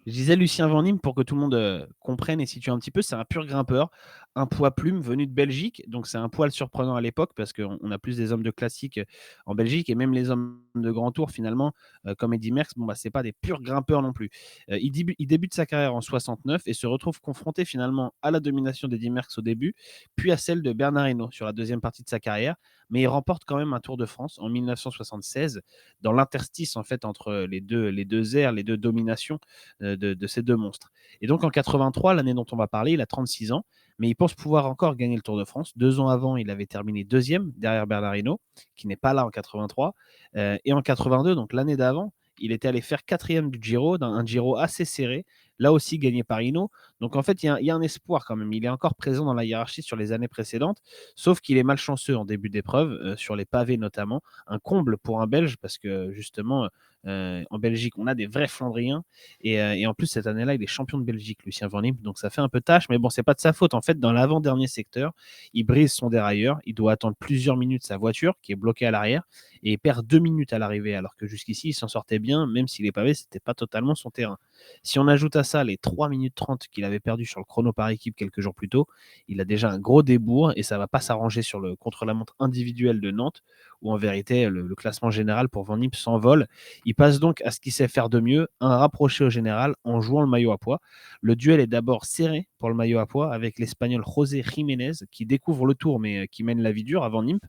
Je disais Lucien Van Niem pour que tout le monde comprenne et situe un petit peu. C'est un pur grimpeur, un poids plume venu de Belgique. Donc, c'est un poil surprenant à l'époque parce qu'on a plus des hommes de classique en Belgique et même les hommes de grand tour, finalement, comme Eddy Merckx, bon, bah, c'est pas des purs grimpeurs non plus. Il débute sa carrière en 69 et se retrouve confronté finalement à la domination d'Eddy Merckx au début, puis à celle de Bernard Hinault sur la deuxième partie de sa carrière. Mais il remporte quand même un Tour de France en 1976 dans l'interstice en fait entre les deux ères, les deux dominations de ces deux monstres. Et donc en 83, l'année dont on va parler, il a 36 ans, mais il pense pouvoir encore gagner le Tour de France. 2 ans avant, il avait terminé deuxième derrière Bernard Hinault, qui n'est pas là en 83. Et en 82, donc l'année d'avant, il était allé faire quatrième du Giro, dans un Giro assez serré, là aussi gagné par Hinault. Donc en fait, il y a un espoir quand même. Il est encore présent dans la hiérarchie sur les années précédentes, sauf qu'il est malchanceux en début d'épreuve, sur les pavés notamment. Un comble pour un Belge, parce que justement, en Belgique, on a des vrais Flandriens. Et en plus, cette année-là, il est champion de Belgique, Lucien Van Impe. Donc ça fait un peu tâche, mais bon, c'est pas de sa faute. En fait, dans l'avant-dernier secteur, il brise son dérailleur. Il doit attendre plusieurs minutes sa voiture, qui est bloquée à l'arrière, et il perd 2 minutes à l'arrivée, alors que jusqu'ici, il s'en sortait bien, même si les pavés, c'était pas totalement son terrain. Si on ajoute à ça les 3 minutes 30 qu'il avait perdu sur le chrono par équipe quelques jours plus tôt, il a déjà un gros débours et ça va pas s'arranger sur le contre-la-montre individuel de Nantes, où en vérité, le classement général pour Van Impe s'envole. Il passe donc à ce qu'il sait faire de mieux, un rapproché au général en jouant le maillot à pois. Le duel est d'abord serré pour le maillot à pois avec l'Espagnol José Jiménez qui découvre le tour mais qui mène la vie dure avant Nimp.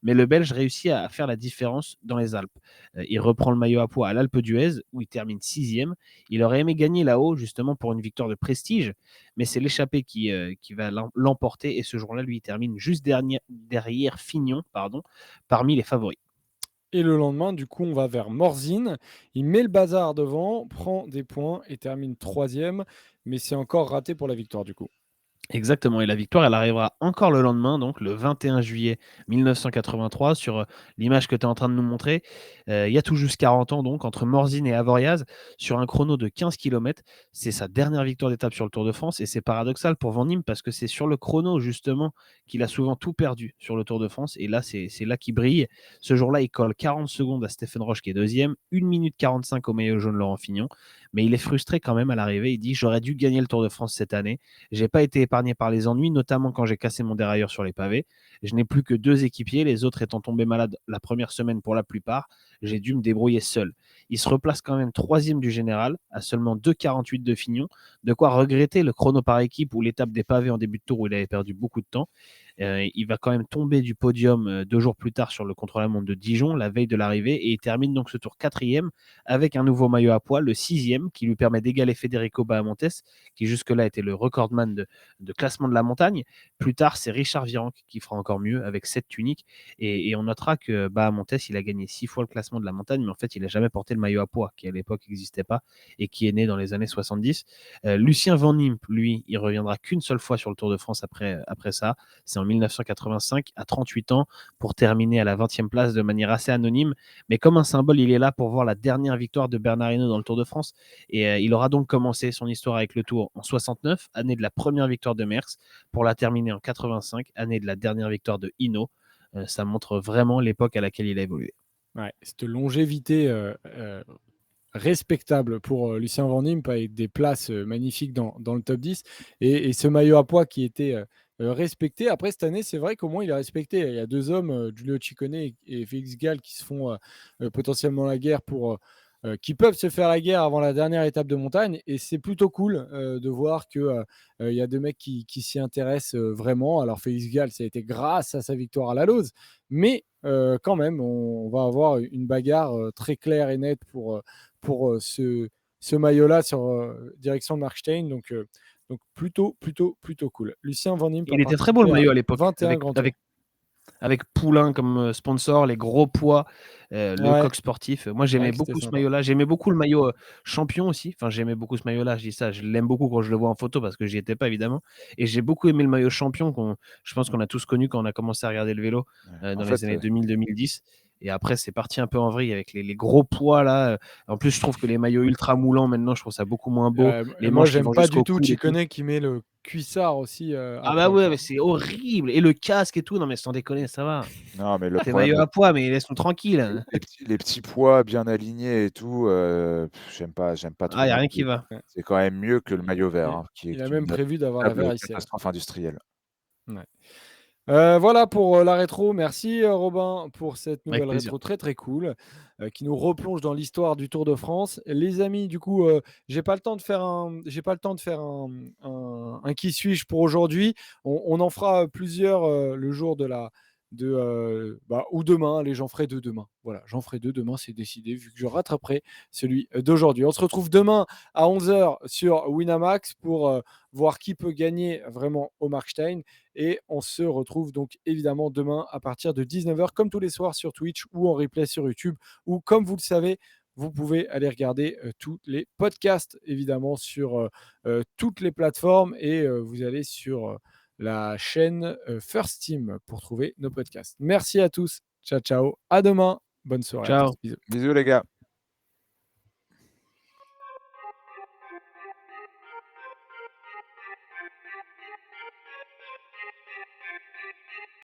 Mais le Belge réussit à faire la différence dans les Alpes. Il reprend le maillot à pois à l'Alpe d'Huez où il termine sixième. Il aurait aimé gagner là-haut justement pour une victoire de prestige, mais c'est l'échappée qui va l'emporter et ce jour-là, lui, il termine juste derrière Fignon, parmi les favoris. Et le lendemain, du coup, on va vers Morzine. Il met le bazar devant, prend des points et termine troisième. Mais c'est encore raté pour la victoire, du coup. Exactement, et la victoire, elle arrivera encore le lendemain, donc le 21 juillet 1983, sur l'image que tu es en train de nous montrer. Il y a tout juste 40 ans, donc, entre Morzine et Avoriaz, sur un chrono de 15 km. C'est sa dernière victoire d'étape sur le Tour de France, et c'est paradoxal pour Van Impe, parce que c'est sur le chrono, justement, qu'il a souvent tout perdu sur le Tour de France, et là, c'est là qu'il brille. Ce jour-là, il colle 40 secondes à Stephen Roche, qui est deuxième, 1 minute 45 au maillot jaune Laurent Fignon, mais il est frustré quand même à l'arrivée. Il dit « J'aurais dû gagner le Tour de France cette année. J'ai pas été épargné par les ennuis, notamment quand j'ai cassé mon dérailleur sur les pavés. Je n'ai plus que 2 équipiers, les autres étant tombés malades la première semaine pour la plupart. J'ai dû me débrouiller seul. » Il se replace quand même troisième du général, à seulement 2,48 de Fignon. De quoi regretter le chrono par équipe ou l'étape des pavés en début de tour où il avait perdu beaucoup de temps. Il va quand même tomber du podium 2 jours plus tard sur le contre-la-montre de Dijon, la veille de l'arrivée, et il termine donc ce tour quatrième avec un nouveau maillot à poil, le sixième, qui lui permet d'égaler Federico Bahamontes, qui jusque-là était le recordman de classement de la montagne. Plus tard, c'est Richard Virenque qui fera encore mieux avec 7 tuniques. Et on notera que Bahamontes, il a gagné 6 fois le classement de la montagne, mais en fait, il n'a jamais porté le maillot à pois, qui à l'époque n'existait pas et qui est né dans les années 70. Lucien Van Impe, lui, il reviendra qu'une seule fois sur le Tour de France après ça. C'est en 1985, à 38 ans, pour terminer à la 20e place de manière assez anonyme. Mais comme un symbole, il est là pour voir la dernière victoire de Bernard Hinault dans le Tour de France. Et il aura donc commencé son histoire avec le Tour en 69, année de la première victoire de Merckx, pour la terminer en 85, année de la dernière victoire de Hinault. Ça montre vraiment l'époque à laquelle il a évolué. Ouais, cette longévité respectable pour Lucien Van Impe avec des places magnifiques dans le top 10 et ce maillot à pois qui était respecté. Après, cette année, c'est vrai qu'au moins il est respecté. Il y a 2 hommes, Giulio Ciccone et Félix Gall, qui se font potentiellement la guerre qui peuvent se faire la guerre avant la dernière étape de montagne. Et c'est plutôt cool de voir qu'il y a 2 mecs qui s'y intéressent vraiment. Alors, Félix Gall, ça a été grâce à sa victoire à la Lose, mais quand même, on va avoir une bagarre très claire et nette pour ce maillot-là sur direction de Markstein. Donc plutôt cool. Lucien Van Impe a Il était très beau le participé à maillot à l'époque, 21 grands tours. avec Poulain comme sponsor, les gros poids, le Ouais, coq sportif. Moi, j'aimais c'était beaucoup ce sympa. maillot-là. J'aimais beaucoup le maillot champion aussi. Enfin, j'aimais beaucoup ce maillot-là. Je dis ça, je l'aime beaucoup quand je le vois en photo parce que j'y étais pas évidemment. Et j'ai beaucoup aimé le maillot champion je pense qu'on a tous connu quand on a commencé à regarder le vélo En dans les fait, années 2000-2010. Et après, c'est parti un peu en vrille avec les gros poids là. En plus, je trouve que les maillots ultra moulants maintenant, je trouve ça beaucoup moins beau. Les Moi, manches qui j'aime vont pas du jusqu'au tout coude et tout. Chikone qui met le cuissard aussi Ah bah après, ouais, quoi. mais c'est horrible. Et le casque et tout. Non mais sans déconner, ça va. Non, mais le Tes problème, maillots à poids, mais laisse-nous tranquille. les petits pois bien alignés et tout, j'aime pas Ah, trop y a non rien qui plus. va. Ouais. C'est quand même mieux que le maillot vert, Et hein, qui il a est même une prévu d'avoir la véritable varicelle. catastrophe industrielle. Ouais. Voilà pour la rétro. Merci Robin pour cette Avec nouvelle plaisir. rétro très très cool qui nous replonge dans l'histoire du Tour de France. Les amis, du coup, j'ai pas le temps de faire un qui suis-je pour aujourd'hui. On en fera plusieurs le jour ou demain. Allez, j'en ferai deux demain. Voilà, j'en ferai deux demain, c'est décidé vu que je rattraperai celui d'aujourd'hui. On se retrouve demain à 11h sur Winamax pour voir qui peut gagner vraiment au Markstein. Et on se retrouve donc évidemment demain à partir de 19h, comme tous les soirs sur Twitch ou en replay sur YouTube. Ou comme vous le savez, vous pouvez aller regarder tous les podcasts évidemment sur toutes les plateformes. Et vous allez sur la chaîne First Team pour trouver nos podcasts. Merci à tous. Ciao, ciao. À demain. Bonne soirée à tous. Ciao. Bisous. Bisous les gars.